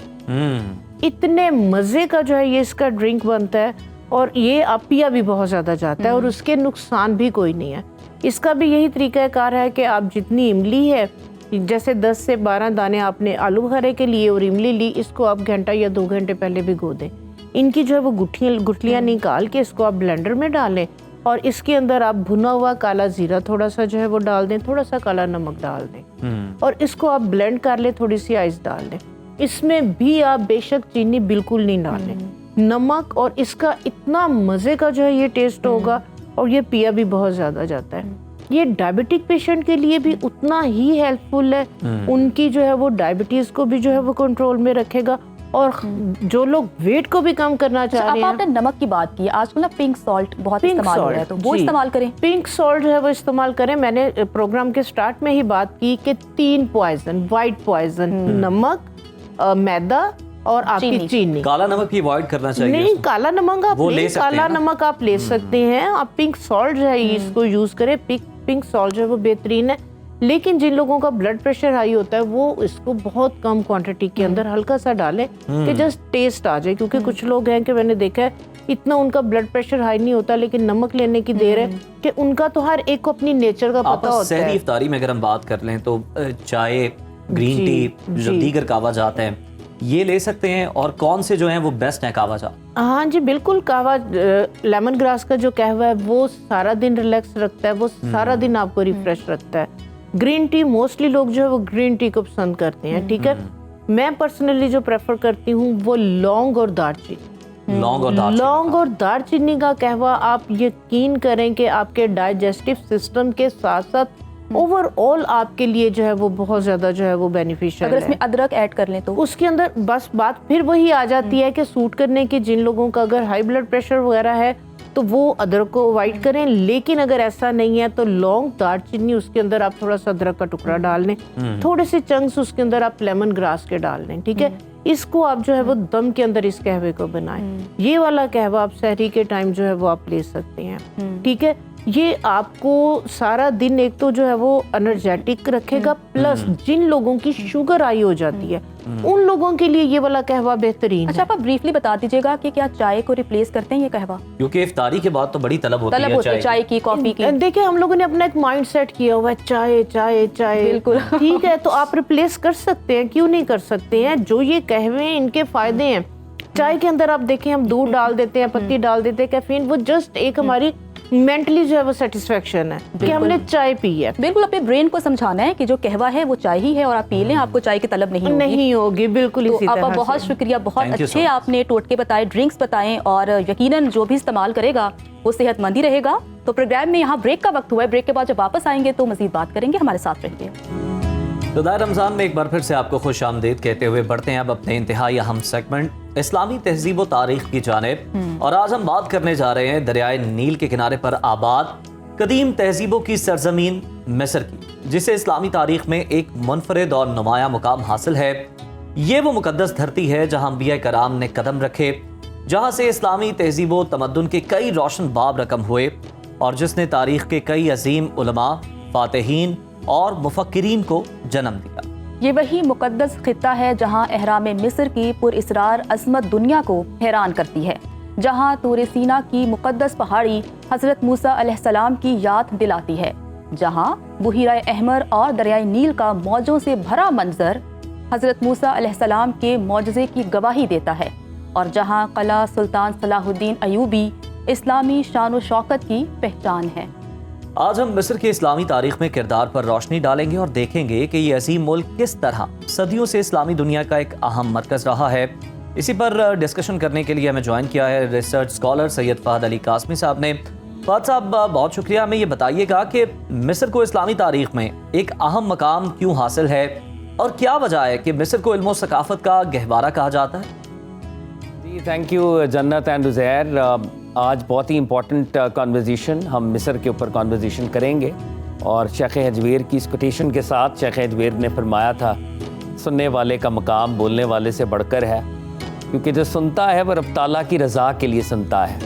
اتنے مزے کا جو ہے یہ اس کا ڈرنک بنتا ہے, اور یہ آپ پیا بھی بہت زیادہ جاتا ہے, اور اس کے نقصان بھی کوئی نہیں ہے. اس کا بھی یہی طریقہ کار ہے کہ آپ جتنی املی ہے, جیسے 10 سے 12 دانے آپ نے آلو بخارے کے لیے اور املی لی, اس کو آپ گھنٹہ یا 2 گھنٹے پہلے بھگو دیں. ان کی جو ہے وہ گٹھلیاں نکال کے اس کو آپ بلینڈر میں ڈالیں, اور اس کے اندر آپ بھنا ہوا کالا زیرہ تھوڑا سا جو ہے وہ ڈال دیں, تھوڑا سا کالا نمک ڈال دیں, اور اس کو آپ بلینڈ کر لیں, تھوڑی سی آئس ڈال دیں. اس میں بھی آپ بے شک چینی بالکل نہیں ڈالیں, نمک, اور اس کا اتنا مزے کا جو ہے یہ ٹیسٹ ہوگا, اور یہ پیا بھی بہت زیادہ جاتا ہے. یہ ڈائبٹک پیشنٹ کے لیے بھی اتنا ہی ہیلپ فل ہے, ان کی جو ہے وہ ڈائبٹیز کو بھی جو ہے وہ کنٹرول میں رکھے گا, اور جو لوگ ویٹ کو بھی کم کرنا چاہ رہے ہیں. آپ نے نمک کی بات کی, آج کل نا پنک سالٹ بہت استعمال ہو رہا ہے, تو وہ استعمال کریں. پنک سالٹ جو ہے وہ استعمال کریں. میں نے پروگرام کے سٹارٹ میں ہی بات کی کہ 3 پوائزن, وائٹ پوائزن, نمک, میدا اور آپ کی چینی. کالا نمک بھی اوائڈ کرنا چاہیے. نہیں, کالا نمک آپ لیں, کالا نمک آپ لے سکتے ہیں. آپ پنک سالٹ جو ہے اس کو یوز کریں. پنک سالٹ جو ہے وہ بہترین ہے. لیکن جن لوگوں کا بلڈ پریشر ہائی ہوتا ہے وہ اس کو بہت کم کوانٹٹی کے اندر ہلکا سا ڈالیں کہ جسٹ ٹیسٹ آ جائے. کیونکہ کچھ لوگ ہیں کہ میں نے دیکھا ہے اتنا ان کا بلڈ پریشر ہائی نہیں ہوتا لیکن نمک لینے کی دیر ہے کہ ان کا تو ہر ایک کو اپنی نیچر کا پتہ ہوتا ہے. سحری افطاری میں اگر ہم بات کر لیں تو چائے, گرین ٹی, جو دیگر قہوہ جات ہیں یہ لے سکتے ہیں, اور کون سے جو ہیں وہ بیسٹ ہیں قہوہ جات؟ ہاں جی بالکل. قہوہ لیمن گراس کا جو قہوہ ہے وہ سارا دن ریلیکس رکھتا ہے, وہ سارا دن آپ کو ریفریش رکھتا ہے. گرین ٹی موسٹلی لوگ جو ہے وہ گرین ٹی کو پسند کرتے ہیں. ٹھیک ہے, میں پرسنلی جو پریفر کرتی ہوں وہ لونگ اور دار چینی. لونگ اور دار چینی کا قہوہ آپ یقین کریں کہ آپ کے ڈائجسٹو سسٹم کے ساتھ ساتھ اوور آل آپ کے لیے جو ہے وہ بہت زیادہ جو ہے وہ بینیفیشل ہے. اگر اس میں ادرک ایڈ کر لیں تو اس کے اندر بس بات پھر وہی آ جاتی ہے کہ سوٹ کرنے کی جن لوگوں کا اگر ہائی بلڈ پریشر وغیرہ ہے تو وہ ادرک کو اوائڈ کریں. لیکن اگر ایسا نہیں ہے تو لونگ, دار چینی, اس کے اندر آپ تھوڑا سا ادرک کا ٹکڑا ڈال لیں, تھوڑے سے چنکس اس کے اندر آپ لیمن گراس کے ڈال لیں. ٹھیک ہے, اس کو آپ جو ہے وہ دم کے اندر اس قہوے کو بنائیں. یہ والا قہوہ آپ سحری کے ٹائم جو ہے وہ آپ لے سکتے ہیں. ٹھیک ہے, یہ آپ کو سارا دن ایک تو جو ہے وہ انرجیٹک رکھے گا, پلس جن لوگوں کی شوگر ہائی ہو جاتی ہے ان لوگوں کے لیے یہ والا قہوہ بہترین. اچھا, آپ بریفلی بتا دیجیے گا کہ کیا چائے کو ریپلیس کرتے ہیں یہ قہوہ؟ کیونکہ افطاری کے بعد تو بڑی طلب ہوتی ہے چائے کی, کافی کی. دیکھیں ہم لوگوں نے اپنا ایک مائنڈ سیٹ کیا ہوا ہے چائے چائے چائے. بالکل ٹھیک ہے, تو آپ ریپلیس کر سکتے ہیں, کیوں نہیں کر سکتے ہیں. جو یہ قہوے ہیں ان کے فائدے ہیں. چائے کے اندر آپ دیکھیں ہم دودھ ڈال دیتے ہیں, پتی ڈال دیتے ہیں, کیفین, وہ جسٹ ایک ہماری مینٹلی جو ہے وہ سیٹسفیکشن ہے کہ ہم نے چائے پی ہے. بالکل اپنے برین کو سمجھانا ہے کہ جو قہوہ ہے وہ چائے ہی ہے اور آپ پی لیں, آپ کو چائے کی طلب نہیں ہوگی. بالکل اسی طرح. آپ کا بہت شکریہ, بہت اچھے آپ نے ٹوٹکے بتائے, ڈرنکس بتائیں, اور یقیناً جو بھی استعمال کرے گا وہ صحت مند ہی رہے گا. تو پروگرام میں یہاں بریک کا وقت ہوا ہے, بریک کے بعد جب واپس آئیں گے تو مزید بات کریں گے. ہمارے ساتھ رہیے. رمضان رمضان میں ایک بار پھر سے آپ کو خوش آمدید کہتے ہوئے بڑھتے ہیں اب اپنے انتہائی اہم سیگمنٹ اسلامی تہذیب و تاریخ کی جانب. اور آج ہم بات کرنے جا رہے ہیں دریائے نیل کے کنارے پر آباد قدیم تہذیبوں کی سرزمین مصر کی, جسے اسلامی تاریخ میں ایک منفرد اور نمایاں مقام حاصل ہے. یہ وہ مقدس دھرتی ہے جہاں انبیاء کرام نے قدم رکھے, جہاں سے اسلامی تہذیب و تمدن کے کئی روشن باب رقم ہوئے, اور جس نے تاریخ کے کئی عظیم علماء, فاتحین اور مفکرین کو جنم دیا. یہ وہی مقدس خطہ ہے جہاں احرام مصر کی پر اسرار عظمت دنیا کو حیران کرتی ہے, جہاں طور سینا کی مقدس پہاڑی حضرت موسیٰ علیہ السلام کی یاد دلاتی ہے, جہاں بحیرہ احمر اور دریائے نیل کا موجوں سے بھرا منظر حضرت موسیٰ علیہ السلام کے معجزے کی گواہی دیتا ہے, اور جہاں قلعہ سلطان صلاح الدین ایوبی اسلامی شان و شوکت کی پہچان ہے. آج ہم مصر کے اسلامی تاریخ میں کردار پر روشنی ڈالیں گے اور دیکھیں گے کہ یہ عظیم ملک کس طرح صدیوں سے اسلامی دنیا کا ایک اہم مرکز رہا ہے. اسی پر ڈسکشن کرنے کے لیے ہمیں جوائن کیا ہے ریسرچ اسکالر سید فہد علی قاسمی صاحب نے. فہد صاحب بہت شکریہ. ہمیں یہ بتائیے گا کہ مصر کو اسلامی تاریخ میں ایک اہم مقام کیوں حاصل ہے, اور کیا وجہ ہے کہ مصر کو علم و ثقافت کا گہوارہ کہا جاتا ہے؟ جی تھینک یو جنت اینڈ عزیر. آج بہت ہی امپورٹنٹ کانورزیشن ہم مصر کے اوپر کانورزیشن کریں گے, اور شیخ حجویر کی اس کوٹیشن کے ساتھ شیخ حجویر نے فرمایا تھا سننے والے کا مقام بولنے والے سے بڑھ کر ہے, کیونکہ جو سنتا ہے وہ رب تعالیٰ کی رضا کے لیے سنتا ہے,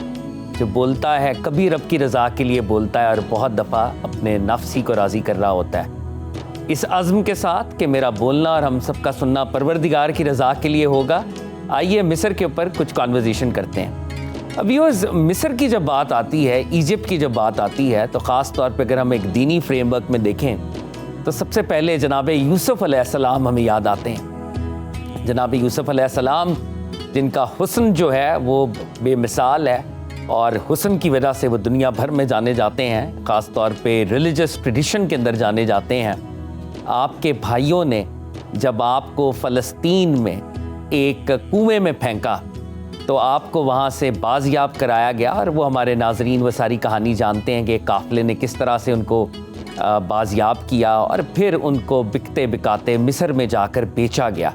جو بولتا ہے کبھی رب کی رضا کے لیے بولتا ہے, اور بہت دفعہ اپنے نفسی کو راضی کر رہا ہوتا ہے. اس عزم کے ساتھ کہ میرا بولنا اور ہم سب کا سننا پروردگار کی رضا کے لیے ہوگا, آئیے مصر کے اوپر کچھ کانورزیشن کرتے ہیں. اب یہ مصر کی جب بات آتی ہے, ایجپٹ کی جب بات آتی ہے, تو خاص طور پہ اگر ہم ایک دینی فریم ورک میں دیکھیں تو سب سے پہلے جناب یوسف علیہ السلام ہمیں یاد آتے ہیں. جناب یوسف علیہ السلام جن کا حسن جو ہے وہ بے مثال ہے, اور حسن کی وجہ سے وہ دنیا بھر میں جانے جاتے ہیں, خاص طور پہ ریلیجس ٹریڈیشن کے اندر جانے جاتے ہیں. آپ کے بھائیوں نے جب آپ کو فلسطین میں ایک کنویں میں پھینکا تو آپ کو وہاں سے بازیاب کرایا گیا, اور وہ ہمارے ناظرین وہ ساری کہانی جانتے ہیں کہ قافلے نے کس طرح سے ان کو بازیاب کیا, اور پھر ان کو بکتے بکاتے مصر میں جا کر بیچا گیا.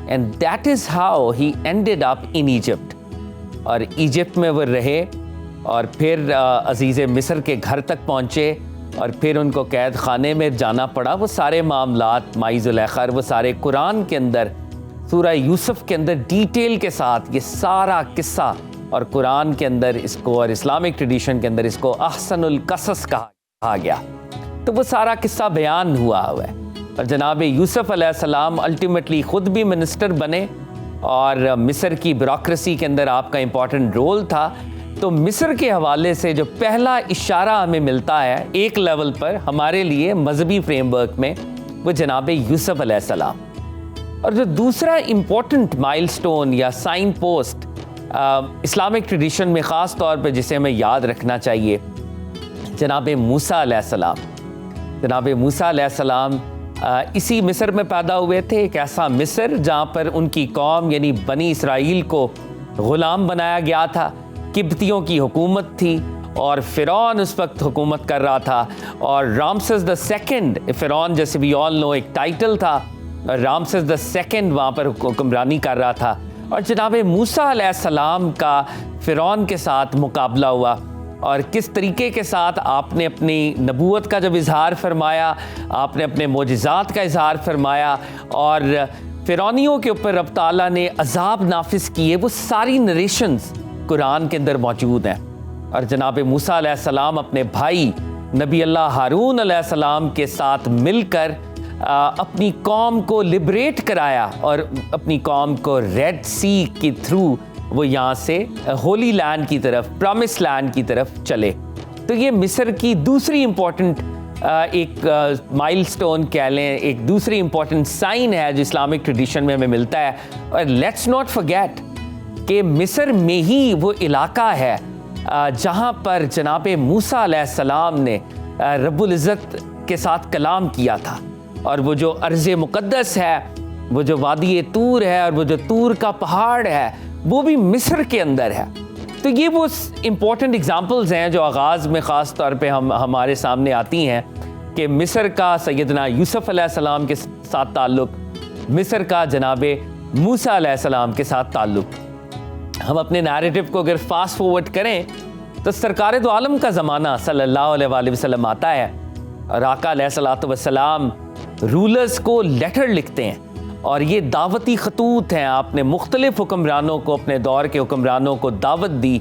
And that is how he ended up in Egypt, اور ایجپٹ میں وہ رہے, اور پھر عزیز مصر کے گھر تک پہنچے, اور پھر ان کو قید خانے میں جانا پڑا. وہ سارے معاملات مائی زلیخا, وہ سارے قرآن کے اندر سورہ یوسف کے اندر ڈیٹیل کے ساتھ یہ سارا قصہ، اور قرآن کے اندر اس کو اور اسلامک ٹریڈیشن کے اندر اس کو احسن القصص کہا گیا. تو وہ سارا قصہ بیان ہوا ہے. اور جناب یوسف علیہ السلام الٹیمیٹلی خود بھی منسٹر بنے اور مصر کی بیوروکریسی کے اندر آپ کا امپورٹنٹ رول تھا. تو مصر کے حوالے سے جو پہلا اشارہ ہمیں ملتا ہے ایک لیول پر ہمارے لیے مذہبی فریم ورک میں، وہ جناب یوسف علیہ السلام. اور جو دوسرا امپورٹنٹ مائل سٹون یا سائن پوسٹ اسلامک ٹریڈیشن میں خاص طور پہ جسے ہمیں یاد رکھنا چاہیے، جناب موسیٰ علیہ السلام. جناب موسیٰ علیہ السلام اسی مصر میں پیدا ہوئے تھے، ایک ایسا مصر جہاں پر ان کی قوم یعنی بنی اسرائیل کو غلام بنایا گیا تھا. قبطیوں کی حکومت تھی اور فرعون اس وقت حکومت کر رہا تھا، اور رامسس دا سیکنڈ، فرعون جیسے وی آل نو ایک ٹائٹل تھا، رامسس دا سیکنڈ وہاں پر حکمرانی کر رہا تھا. اور جناب موسیٰ علیہ السلام کا فرعون کے ساتھ مقابلہ ہوا، اور کس طریقے کے ساتھ آپ نے اپنی نبوت کا جب اظہار فرمایا، آپ نے اپنے معجزات کا اظہار فرمایا، اور فرعونیوں کے اوپر رب تعالیٰ نے عذاب نافذ کیے، وہ ساری نریشنز قرآن کے اندر موجود ہیں. اور جناب موسیٰ علیہ السلام اپنے بھائی نبی اللہ ہارون علیہ السلام کے ساتھ مل کر اپنی قوم کو لبریٹ کرایا، اور اپنی قوم کو ریڈ سی کے تھرو وہ یہاں سے ہولی لینڈ کی طرف، پرامس لینڈ کی طرف چلے. تو یہ مصر کی دوسری امپورٹنٹ ایک مائل سٹون کہہ لیں، ایک دوسری امپورٹنٹ سائن ہے جو اسلامک ٹریڈیشن میں ہمیں ملتا ہے. اور لیٹس ناٹ فرگیٹ کہ مصر میں ہی وہ علاقہ ہے جہاں پر جناب موسیٰ علیہ السلام نے رب العزت کے ساتھ کلام کیا تھا. اور وہ جو ارض مقدس ہے، وہ جو وادی طور ہے، اور وہ جو طور کا پہاڑ ہے، وہ بھی مصر کے اندر ہے. تو یہ وہ امپورٹنٹ اگزامپلز ہیں جو آغاز میں خاص طور پہ ہمارے سامنے آتی ہیں کہ مصر کا سیدنا یوسف علیہ السلام کے ساتھ تعلق، مصر کا جناب موسیٰ علیہ السلام کے ساتھ تعلق. ہم اپنے نیریٹو کو اگر فاسٹ فارورڈ کریں تو سرکار دو عالم کا زمانہ صلی اللہ علیہ وآلہ وسلم آتا ہے، اور آقا علیہ الصلوۃ والسلام رولرز کو لیٹر لکھتے ہیں، اور یہ دعوتی خطوط ہیں. آپ نے مختلف حکمرانوں کو، اپنے دور کے حکمرانوں کو دعوت دی،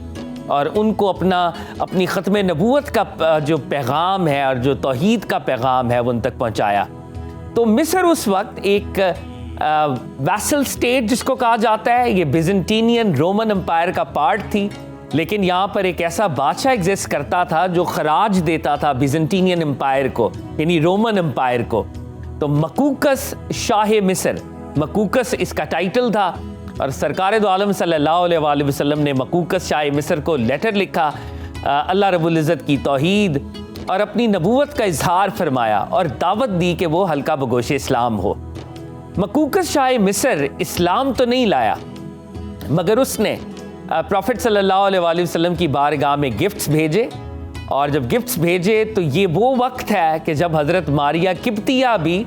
اور ان کو اپنی ختم نبوت کا جو پیغام ہے اور جو توحید کا پیغام ہے وہ ان تک پہنچایا. تو مصر اس وقت ایک ویسل سٹیٹ جس کو کہا جاتا ہے، یہ بیزنٹینین رومن امپائر کا پارٹ تھی، لیکن یہاں پر ایک ایسا بادشاہ ایگزسٹ کرتا تھا جو خراج دیتا تھا بیزنٹینین امپائر کو، یعنی رومن امپائر کو. تو مکوکس شاہ مصر، مکوکس اس کا ٹائٹل تھا، اور سرکار دو عالم صلی اللہ علیہ وآلہ وسلم نے مکوکس شاہ مصر کو لیٹر لکھا، اللہ رب العزت کی توحید اور اپنی نبوت کا اظہار فرمایا، اور دعوت دی کہ وہ حلقہ بگوش اسلام ہو. مکوکس شاہ مصر اسلام تو نہیں لایا، مگر اس نے پروفٹ صلی اللہ علیہ وآلہ وسلم کی بارگاہ میں گفٹس بھیجے. اور جب گفٹس بھیجے تو یہ وہ وقت ہے کہ جب حضرت ماریہ قبطیہ بھی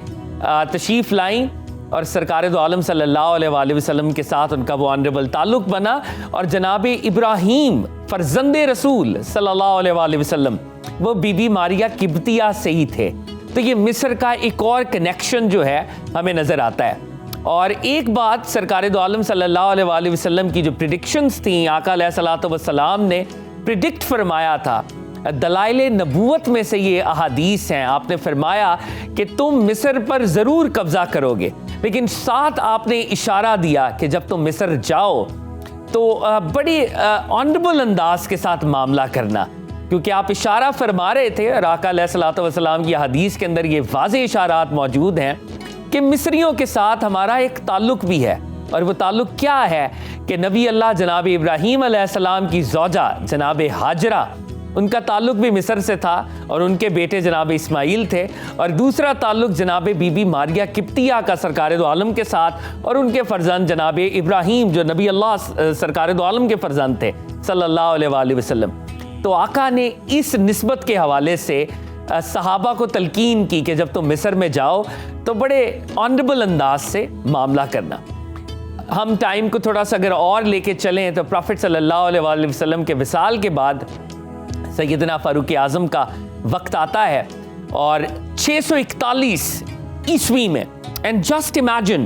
تشریف لائیں، اور سرکار دو عالم صلی اللہ علیہ وآلہ وسلم کے ساتھ ان کا وہ آنریبل تعلق بنا. اور جناب ابراہیم فرزند رسول صلی اللہ علیہ وآلہ وسلم وہ بی بی ماریہ قبطیہ سے ہی تھے. تو یہ مصر کا ایک اور کنیکشن جو ہے ہمیں نظر آتا ہے. اور ایک بات سرکار دو عالم صلی اللہ علیہ وآلہ وسلم کی جو پریڈکشنز تھیں، آقا علیہ الصلوۃ والسلام نے پریڈکٹ فرمایا تھا، دلائل نبوت میں سے یہ احادیث ہیں. آپ نے فرمایا کہ تم مصر پر ضرور قبضہ کرو گے، لیکن ساتھ آپ نے اشارہ دیا کہ جب تم مصر جاؤ تو بڑی آنریبل انداز کے ساتھ معاملہ کرنا، کیونکہ آپ اشارہ فرما رہے تھے، اور آقا علیہ الصلوۃ والسلام کی حدیث کے اندر یہ واضح اشارات موجود ہیں کہ مصریوں کے ساتھ ہمارا ایک تعلق بھی ہے. اور وہ تعلق کیا ہے کہ نبی اللہ جناب ابراہیم علیہ السلام کی زوجہ جناب ہاجرہ، ان کا تعلق بھی مصر سے تھا، اور ان کے بیٹے جناب اسماعیل تھے. اور دوسرا تعلق جناب بی بی ماریہ قبطیہ کا سرکار دو عالم کے ساتھ، اور ان کے فرزند جناب ابراہیم جو نبی اللہ سرکار دو عالم کے فرزند تھے صلی اللہ علیہ وآلہ وسلم. تو آقا نے اس نسبت کے حوالے سے صحابہ کو تلقین کی کہ جب تم مصر میں جاؤ تو بڑے آنریبل انداز سے معاملہ کرنا. ہم ٹائم کو تھوڑا سا اگر اور لے کے چلیں تو پروفٹ صلی اللہ علیہ وآلہ وسلم کے وصال کے بعد سیدنا فاروق اعظم کا وقت آتا ہے، اور 641 عیسوی میں، and just imagine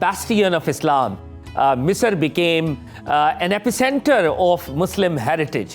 bastion of Islam. Misr became an epicenter of Muslim heritage.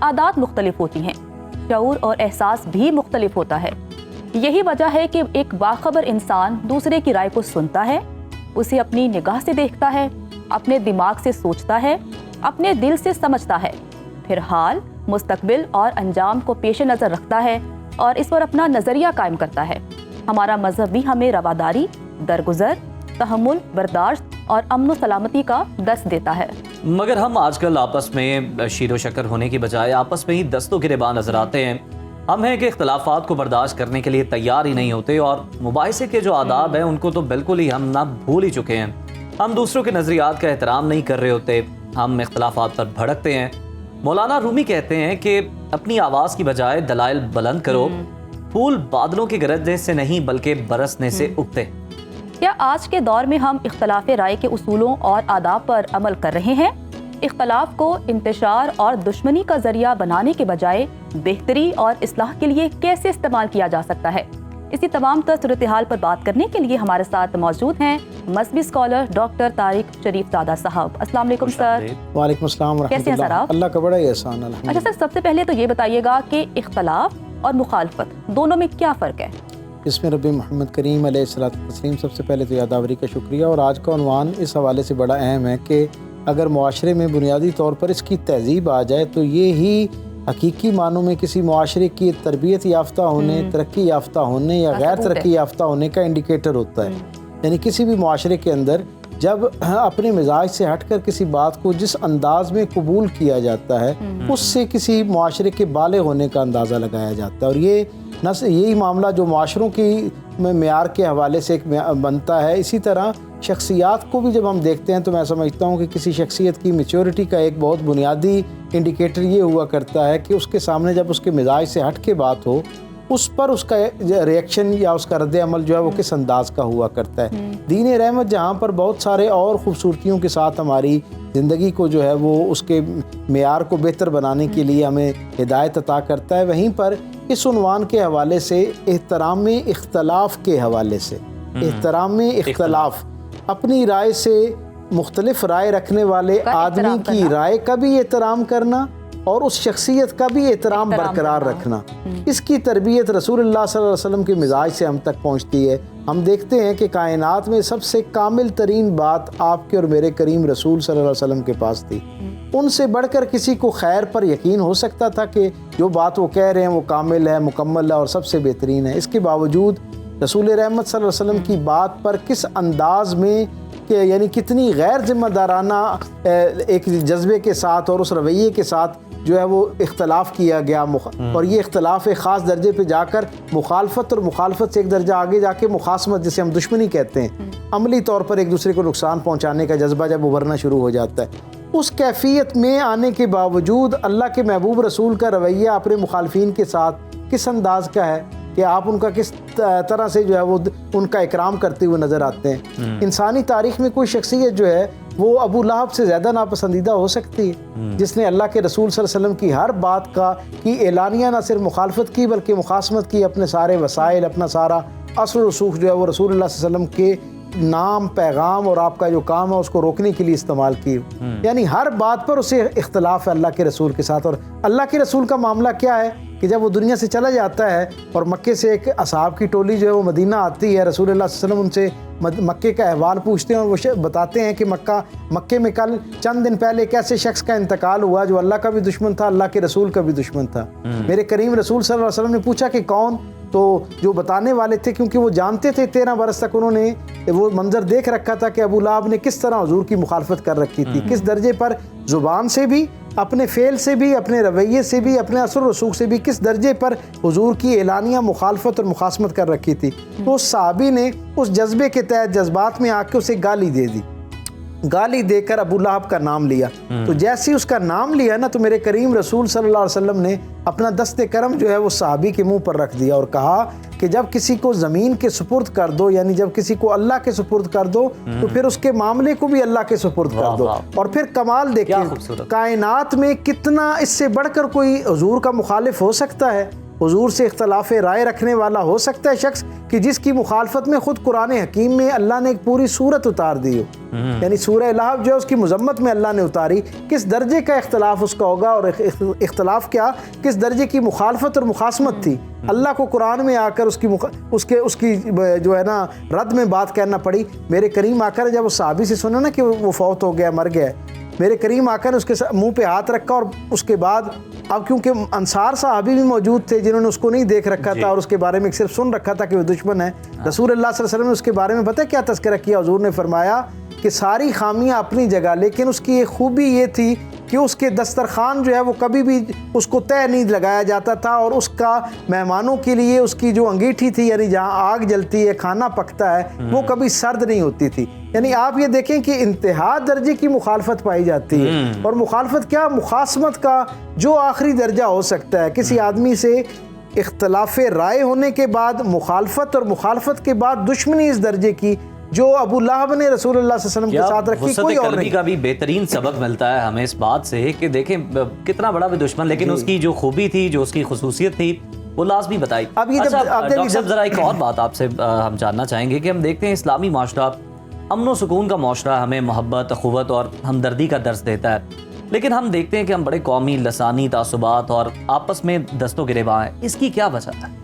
عادات مختلف ہوتی ہیں، شعور اور احساس بھی مختلف ہوتا ہے۔ یہی وجہ ہے کہ ایک باخبر انسان دوسرے کی رائے کو سنتا ہے، اسے اپنی نگاہ سے دیکھتا ہے، اپنے دماغ سے سوچتا ہے، اپنے دل سے سمجھتا ہے، پھر حال، مستقبل اور انجام کو پیش نظر رکھتا ہے اور اس پر اپنا نظریہ قائم کرتا ہے۔ ہمارا مذہب بھی ہمیں رواداری، درگزر، تحمل، برداشت اور امن و سلامتی کا درس دیتا ہے۔ مگر ہم آج کل آپس میں شیر و شکر ہونے کی بجائے آپس میں ہی دستوں گریباں نظر آتے ہیں۔ ہم ہیں کہ اختلافات کو برداشت کرنے کے لیے تیار ہی نہیں ہوتے، اور مباحثے کے جو آداب ہیں ان کو تو بالکل ہی ہم نہ بھول ہی چکے ہیں۔ ہم دوسروں کے نظریات کا احترام نہیں کر رہے ہوتے، ہم اختلافات پر بھڑکتے ہیں۔ مولانا رومی کہتے ہیں کہ اپنی آواز کی بجائے دلائل بلند کرو، پھول بادلوں کے گرجنے سے نہیں بلکہ برسنے سے اگتے۔ کیا آج کے دور میں ہم اختلاف رائے کے اصولوں اور آداب پر عمل کر رہے ہیں؟ اختلاف کو انتشار اور دشمنی کا ذریعہ بنانے کے بجائے بہتری اور اصلاح کے لیے کیسے استعمال کیا جا سکتا ہے؟ اسی تمام تر صورتحال پر بات کرنے کے لیے ہمارے ساتھ موجود ہیں مذہبی اسکالر ڈاکٹر طارق شریف زادہ صاحب۔ السلام علیکم سر۔ وعلیکم السلام ورحمۃ کیسے ہیں سر آپ؟ اللہ کا بڑا ہی احسان الحمد۔ اچھا سر، سب سے پہلے تو یہ بتائیے گا کہ اختلاف اور مخالفت دونوں میں کیا فرق ہے؟ اس میں ربی محمد کریم علیہ الصلوۃ والتسلیم، سب سے پہلے تو یاداوری کا شکریہ، اور آج کا عنوان اس حوالے سے بڑا اہم ہے کہ اگر معاشرے میں بنیادی طور پر اس کی تہذیب آ جائے تو یہ ہی حقیقی معنوں میں کسی معاشرے کی تربیت یافتہ ہونے، ترقی یافتہ ہونے یا غیر ترقی یافتہ ہونے کا انڈیکیٹر ہوتا ہے۔ یعنی کسی بھی معاشرے کے اندر جب اپنے مزاج سے ہٹ کر کسی بات کو جس انداز میں قبول کیا جاتا ہے، اس سے کسی معاشرے کے بالغ ہونے کا اندازہ لگایا جاتا ہے۔ اور یہ نہ یہی معاملہ جو معاشروں کی معیار کے حوالے سے ایک بنتا ہے، اسی طرح شخصیات کو بھی جب ہم دیکھتے ہیں تو میں سمجھتا ہوں کہ کسی شخصیت کی میچورٹی کا ایک بہت بنیادی انڈیکیٹر یہ ہوا کرتا ہے کہ اس کے سامنے جب اس کے مزاج سے ہٹ کے بات ہو، اس پر اس کا ریئیکشن یا اس کا رد عمل جو ہے وہ کس انداز کا ہوا کرتا ہے۔ دین رحمت جہاں پر بہت سارے اور خوبصورتیوں کے ساتھ ہماری زندگی کو جو ہے وہ اس کے معیار کو بہتر بنانے کے لیے ہمیں ہدایت عطا کرتا ہے، وہیں پر اس عنوان کے حوالے سے احترام اختلاف کے حوالے سے احترام اختلاف، اپنی رائے سے مختلف رائے رکھنے والے آدمی کی رائے کا بھی احترام کرنا اور اس شخصیت کا بھی احترام برقرار رکھنا، اس کی تربیت رسول اللہ صلی اللہ علیہ وسلم کے مزاج سے ہم تک پہنچتی ہے۔ ہم دیکھتے ہیں کہ کائنات میں سب سے کامل ترین بات آپ کے اور میرے کریم رسول صلی اللہ علیہ وسلم کے پاس تھی۔ ان سے بڑھ کر کسی کو خیر پر یقین ہو سکتا تھا کہ جو بات وہ کہہ رہے ہیں وہ کامل ہے، مکمل ہے اور سب سے بہترین ہے؟ اس کے باوجود رسول رحمت صلی اللہ علیہ وسلم کی بات پر کس انداز میں کہ یعنی کتنی غیر ذمہ دارانہ ایک جذبے کے ساتھ اور اس رویے کے ساتھ جو ہے وہ اختلاف کیا گیا، اور یہ اختلاف ایک خاص درجے پہ جا کر مخالفت، اور مخالفت سے ایک درجہ آگے جا کے مخاصمت، جسے ہم دشمنی کہتے ہیں، عملی طور پر ایک دوسرے کو نقصان پہنچانے کا جذبہ جب ابھرنا شروع ہو جاتا ہے۔ اس کیفیت میں آنے کے باوجود اللہ کے محبوب رسول کا رویہ اپنے مخالفین کے ساتھ کس انداز کا ہے کہ آپ ان کا کس طرح سے جو ہے وہ ان کا اکرام کرتے ہوئے نظر آتے ہیں۔ انسانی تاریخ میں کوئی شخصیت جو ہے وہ ابو لہب سے زیادہ ناپسندیدہ ہو سکتی ہے، جس نے اللہ کے رسول صلی اللہ علیہ وسلم کی ہر بات کی اعلانیہ نہ صرف مخالفت کی بلکہ مخاصمت کی، اپنے سارے وسائل، اپنا سارا اثر و رسوخ جو ہے وہ رسول اللہ صلی اللہ علیہ وسلم کے نام، پیغام اور آپ کا جو کام ہے اس کو روکنے کے لیے استعمال کی۔ یعنی ہر بات پر اسے اختلاف ہے اللہ کے رسول کے ساتھ۔ اور اللہ کے رسول کا معاملہ کیا ہے کہ جب وہ دنیا سے چلا جاتا ہے اور مکے سے ایک اصحاب کی ٹولی جو ہے وہ مدینہ آتی ہے، رسول اللہ صلی اللہ علیہ وسلم ان سے مکے کا احوال پوچھتے ہیں اور وہ بتاتے ہیں کہ مکے میں کل چند دن پہلے ایک ایسے شخص کا انتقال ہوا جو اللہ کا بھی دشمن تھا، اللہ کے رسول کا بھی دشمن تھا۔ میرے کریم رسول صلی اللہ علیہ وسلم نے پوچھا کہ کون؟ تو جو بتانے والے تھے، کیونکہ وہ جانتے تھے 13 برس تک انہوں نے وہ منظر دیکھ رکھا تھا کہ ابو لہب نے کس طرح حضور کی مخالفت کر رکھی تھی، کس درجے پر زبان سے بھی، اپنے فعل سے بھی، اپنے رویے سے بھی، اپنے اثر و رسوخ سے بھی کس درجے پر حضور کی اعلانیہ مخالفت اور مخاصمت کر رکھی تھی۔ تو اس صحابی نے اس جذبے کے تحت جذبات میں آ کے اسے گالی دے دی، گالی دے کر ابو لہب کا نام لیا۔ تو جیسے اس کا نام لیا نا تو میرے کریم رسول صلی اللہ علیہ وسلم نے اپنا دست کرم جو ہے وہ صحابی کے منہ پر رکھ دیا اور کہا کہ جب کسی کو زمین کے سپرد کر دو، یعنی جب کسی کو اللہ کے سپرد کر دو تو پھر اس کے معاملے کو بھی اللہ کے سپرد کر دو۔ اور پھر کمال دیکھیں، کائنات میں کتنا اس سے بڑھ کر کوئی حضور کا مخالف ہو سکتا ہے؟ حضور سے اختلاف رائے رکھنے والا ہو سکتا ہے شخص کہ جس کی مخالفت میں خود قرآن حکیم میں اللہ نے ایک پوری صورت اتار دی ہو، یعنی سورہ لہب جو ہے اس کی مذمت میں اللہ نے اتاری، کس درجے کا اختلاف اس کا ہوگا، اور اختلاف کیا کس درجے کی مخالفت اور مخاصمت تھی۔ اللہ کو قرآن میں آ کر اس کی جو ہے نا رد میں بات کہنا پڑی۔ میرے کریم آ کر جب اس صحابی سے سنا نا کہ وہ فوت ہو گیا، مر گیا، میرے کریم آ کر اس کے منہ پہ ہاتھ رکھا، اور اس کے بعد اب کیونکہ انصار صحابی بھی موجود تھے جنہوں نے اس کو نہیں دیکھ رکھا تھا اور اس کے بارے میں صرف سن رکھا تھا کہ وہ دشمن ہے، رسول اللہ صلی اللہ علیہ وسلم نے اس کے بارے میں پتہ کیا تذکرہ کیا؟ حضور نے فرمایا کہ ساری خامیاں اپنی جگہ، لیکن اس کی ایک خوبی یہ تھی کہ اس کے دسترخوان جو ہے وہ کبھی بھی اس کو تہ نہیں لگایا جاتا تھا، اور اس کا مہمانوں کے لیے اس کی جو انگیٹھی تھی، یعنی جہاں آگ جلتی ہے کھانا پکتا ہے، وہ کبھی سرد نہیں ہوتی تھی۔ یعنی آپ یہ دیکھیں کہ انتہا درجے کی مخالفت پائی جاتی ہے، اور مخالفت کیا، مخاصمت کا جو آخری درجہ ہو سکتا ہے کسی آدمی سے اختلاف رائے ہونے کے بعد مخالفت، اور مخالفت کے بعد دشمنی اس درجے کی جو ابو لہب نے رسول اللہ صلی اللہ علیہ وسلم کے ساتھ رکھی، کوئی اور نہیں۔ کا بھی بہترین سبق ملتا ہے ہمیں اس بات سے کہ دیکھیں کتنا بڑا بھی دشمن، لیکن اس کی جو خوبی تھی، جو اس کی خصوصیت تھی، وہ لازمی بتائی۔ ڈاکٹر صاحب ذرا ایک اور بات آپ سے ہم جاننا چاہیں گے کہ ہم دیکھتے ہیں اسلامی معاشرہ امن و سکون کا معاشرہ ہمیں محبت، اخوت اور ہمدردی کا درس دیتا ہے، لیکن ہم دیکھتے ہیں کہ ہم بڑے قومی لسانی تعصبات اور آپس میں دست و گریباں ہیں، اس کی کیا وجہ ہے؟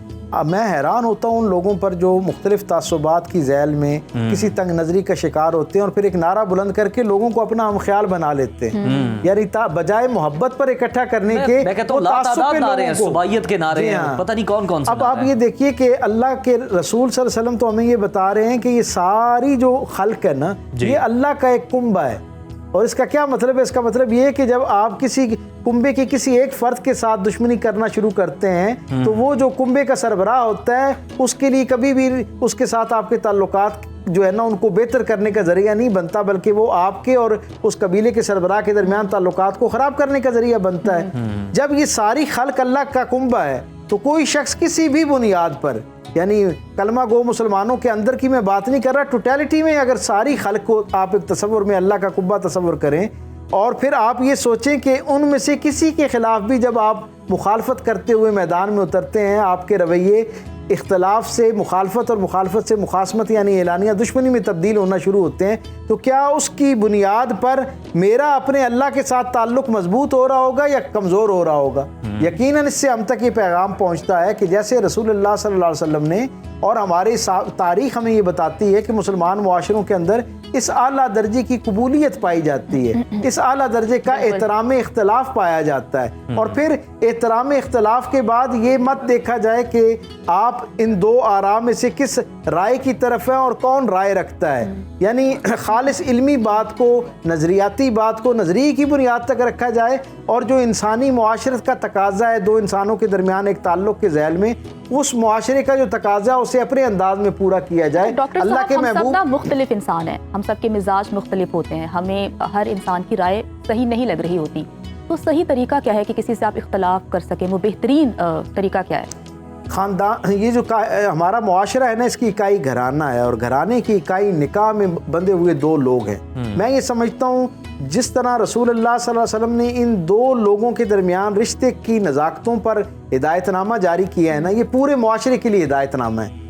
میں حیران ہوتا ہوں ان لوگوں پر جو مختلف تعصبات کی ذیل میں کسی تنگ نظری کا شکار ہوتے ہیں اور پھر ایک نعرہ بلند کر کے لوگوں کو اپنا ہم خیال بنا لیتے ہیں، یعنی بجائے محبت پر اکٹھا کرنے کے میں کہتا ہوں لاتعداد نعرے ہیں، صبائیت کے نعرے ہیں، پتہ نہیں کون کون سے۔ اب آپ یہ دیکھیے کہ اللہ کے رسول صلی اللہ علیہ وسلم تو ہمیں یہ بتا رہے ہیں کہ یہ ساری جو خلق ہے نا، یہ اللہ کا ایک کنبہ ہے، اور اس کا کیا مطلب ہے؟ اس کا مطلب یہ ہے کہ جب آپ کسی کنبے کے کسی ایک فرد کے ساتھ دشمنی کرنا شروع کرتے ہیں تو وہ جو کنبے کا سربراہ ہوتا ہے اس کے لیے کبھی بھی اس کے ساتھ آپ کے تعلقات جو ہے نا ان کو بہتر کرنے کا ذریعہ نہیں بنتا، بلکہ وہ آپ کے اور اس قبیلے کے سربراہ کے درمیان تعلقات کو خراب کرنے کا ذریعہ بنتا ہے۔ جب یہ ساری خلق اللہ کا کنبہ ہے تو کوئی شخص کسی بھی بنیاد پر، یعنی کلمہ گو مسلمانوں کے اندر کی میں بات نہیں کر رہا، ٹوٹیلٹی میں اگر ساری خلق کو آپ ایک تصور میں اللہ کا کنبہ تصور کریں، اور پھر آپ یہ سوچیں کہ ان میں سے کسی کے خلاف بھی جب آپ مخالفت کرتے ہوئے میدان میں اترتے ہیں، آپ کے رویے اختلاف سے مخالفت اور مخالفت سے مخاصمت یعنی اعلانیہ دشمنی میں تبدیل ہونا شروع ہوتے ہیں، تو کیا اس کی بنیاد پر میرا اپنے اللہ کے ساتھ تعلق مضبوط ہو رہا ہوگا یا کمزور ہو رہا ہوگا؟ یقیناً اس سے ہم تک یہ پیغام پہنچتا ہے کہ جیسے رسول اللہ صلی اللہ علیہ وسلم نے اور ہماری تاریخ ہمیں یہ بتاتی ہے کہ مسلمان معاشروں کے اندر اس اعلیٰ درجے کی قبولیت پائی جاتی ہے، اس اعلیٰ درجے کا احترام اختلاف پایا جاتا ہے، اور پھر احترام اختلاف کے بعد یہ مت دیکھا جائے کہ آپ ان دو آراء میں سے کس رائے کی طرف ہیں اور کون رائے رکھتا ہے، یعنی خالص علمی بات کو، نظریاتی بات کو نظریے کی بنیاد تک رکھا جائے، اور جو انسانی معاشرت کا تقاضا ہے دو انسانوں کے درمیان ایک تعلق کے ذیل میں، اس معاشرے کا جو تقاضا ہے اسے اپنے انداز میں پورا کیا جائے۔ اللہ کے محبوب، ہم سب مختلف انسان ہیں، ہم سب کے مزاج مختلف ہوتے ہیں، ہمیں ہر انسان کی رائے صحیح نہیں لگ رہی ہوتی، تو صحیح طریقہ کیا ہے کہ کسی سے آپ اختلاف کر سکیں؟ وہ بہترین طریقہ کیا ہے؟ خاندان، یہ جو ہمارا معاشرہ ہے نا، اس کی اکائی گھرانہ ہے، اور گھرانے کی اکائی نکاح میں بندھے ہوئے دو لوگ ہیں۔ میں یہ سمجھتا ہوں جس طرح رسول اللہ صلی اللہ علیہ وسلم نے ان دو لوگوں کے درمیان رشتے کی نزاکتوں پر ہدایت نامہ جاری کیا ہے نا، یہ پورے معاشرے کے لیے ہدایت نامہ ہے۔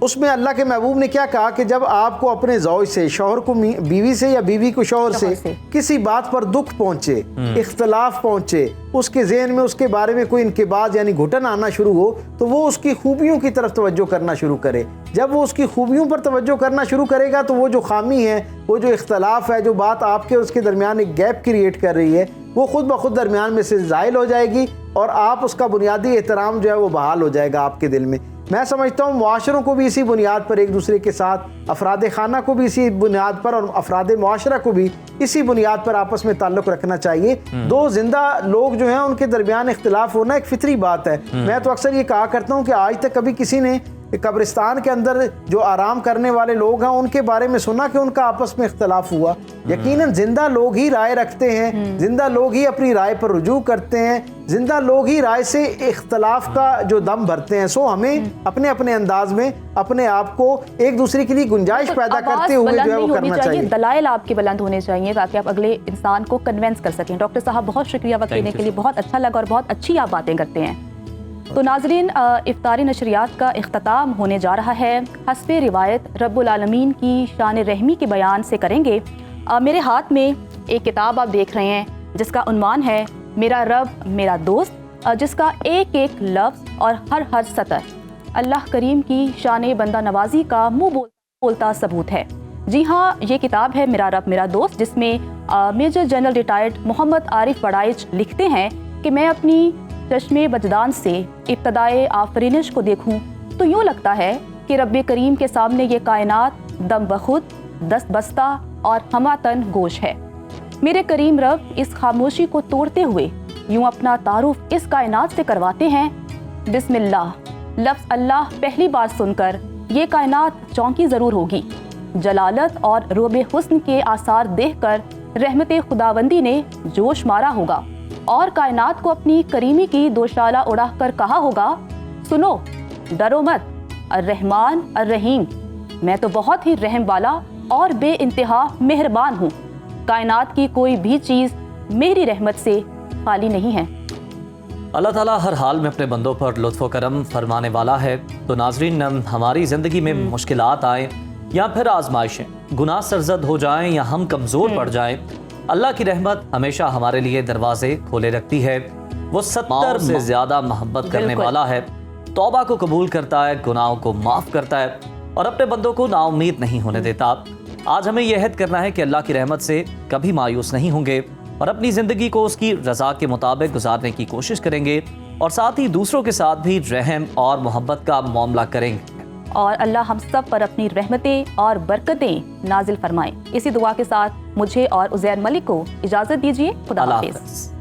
اس میں اللہ کے محبوب نے کیا کہا کہ جب آپ کو اپنے زوج سے، شوہر کو بیوی سے یا بیوی کو شوہر سے کسی بات پر دکھ پہنچے، اختلاف پہنچے، اس کے ذہن میں اس کے بارے میں کوئی انقباض یعنی گھٹن آنا شروع ہو، تو وہ اس کی خوبیوں کی طرف توجہ کرنا شروع کرے۔ جب وہ اس کی خوبیوں پر توجہ کرنا شروع کرے گا تو وہ جو خامی ہے، وہ جو اختلاف ہے، جو بات آپ کے اس کے درمیان ایک گیپ کریٹ کر رہی ہے، وہ خود بخود درمیان میں سے زائل ہو جائے گی، اور آپ اس کا بنیادی احترام جو ہے وہ بحال ہو جائے گا آپ کے دل میں۔ میں سمجھتا ہوں معاشروں کو بھی اسی بنیاد پر ایک دوسرے کے ساتھ، افراد خانہ کو بھی اسی بنیاد پر اور افراد معاشرہ کو بھی اسی بنیاد پر آپس میں تعلق رکھنا چاہیے۔ دو زندہ لوگ جو ہیں ان کے درمیان اختلاف ہونا ایک فطری بات ہے۔ میں تو اکثر یہ کہا کرتا ہوں کہ آج تک کبھی کسی نے قبرستان کے اندر جو آرام کرنے والے لوگ ہیں ان کے بارے میں سنا کہ ان کا آپس میں اختلاف ہوا؟ یقیناً زندہ لوگ ہی رائے رکھتے ہیں، زندہ لوگ ہی اپنی رائے پر رجوع کرتے ہیں، زندہ لوگ ہی رائے سے اختلاف کا جو دم بھرتے ہیں۔ سو ہمیں اپنے اپنے انداز میں اپنے آپ کو ایک دوسرے کے لیے گنجائش پیدا کرتے ہوئے جو ہے وہ کرنا چاہیے۔ دلائل آپ کے بلند ہونے چاہیے تاکہ آپ اگلے انسان کو کنونس کر سکیں۔ ڈاکٹر صاحب بہت شکریہ وقت دینے کے لیے، بہت اچھا لگا اور بہت اچھی آپ باتیں کرتے ہیں۔ تو ناظرین افطاری نشریات کا اختتام ہونے جا رہا ہے. حسب روایت رب العالمین کی شان رحمی کے بیان سے کریں گے. میرے ہاتھ میں ایک کتاب آپ دیکھ رہے ہیں جس کا عنوان ہے میرا رب میرا دوست، جس کا ایک ایک لفظ اور ہر سطر اللہ کریم کی شان بندہ نوازی کا منہ بولتا ثبوت ہے. جی ہاں، یہ کتاب ہے میرا رب میرا دوست، جس میں میجر جنرل ریٹائرڈ محمد عارف بڑائچ لکھتے ہیں کہ میں اپنی چشم وجدان سے ابتدائے آفرینش کو دیکھوں تو یوں لگتا ہے کہ رب کریم کے سامنے یہ کائنات دم بخود، دست بستہ اور ہماتن گوش ہے. میرے کریم رب اس خاموشی کو توڑتے ہوئے یوں اپنا تعارف اس کائنات سے کرواتے ہیں. بسم اللہ، لفظ اللہ پہلی بار سن کر یہ کائنات چونکی ضرور ہوگی. جلالت اور روب حسن کے آثار دیکھ کر رحمت خداوندی نے جوش مارا ہوگا اور کائنات کو اپنی کریمی کی دوشالہ اڑا کر کہا ہوگا، سنو ڈرو مت، الرحمن الرحیم، میں تو بہت ہی رحم والا اور بے انتہا مہربان ہوں. کائنات کی کوئی بھی چیز میری رحمت سے خالی نہیں ہے. اللہ تعالیٰ ہر حال میں اپنے بندوں پر لطف و کرم فرمانے والا ہے. تو ناظرین، ہماری زندگی میں مشکلات آئیں یا پھر آزمائشیں، گناہ سرزد ہو جائیں یا ہم کمزور پڑ جائیں، اللہ کی رحمت ہمیشہ ہمارے لیے دروازے کھولے رکھتی ہے. وہ 70 سے زیادہ محبت کرنے والا ہے، توبہ کو قبول کرتا ہے، گناہوں کو معاف کرتا ہے اور اپنے بندوں کو نا امید نہیں ہونے دیتا. آج ہمیں یہ عہد کرنا ہے کہ اللہ کی رحمت سے کبھی مایوس نہیں ہوں گے اور اپنی زندگی کو اس کی رضا کے مطابق گزارنے کی کوشش کریں گے اور ساتھ ہی دوسروں کے ساتھ بھی رحم اور محبت کا معاملہ کریں گے. اور اللہ ہم سب پر اپنی رحمتیں اور برکتیں نازل فرمائیں. اسی دعا کے ساتھ مجھے اور عزیر ملک کو اجازت دیجیے. خدا حافظ.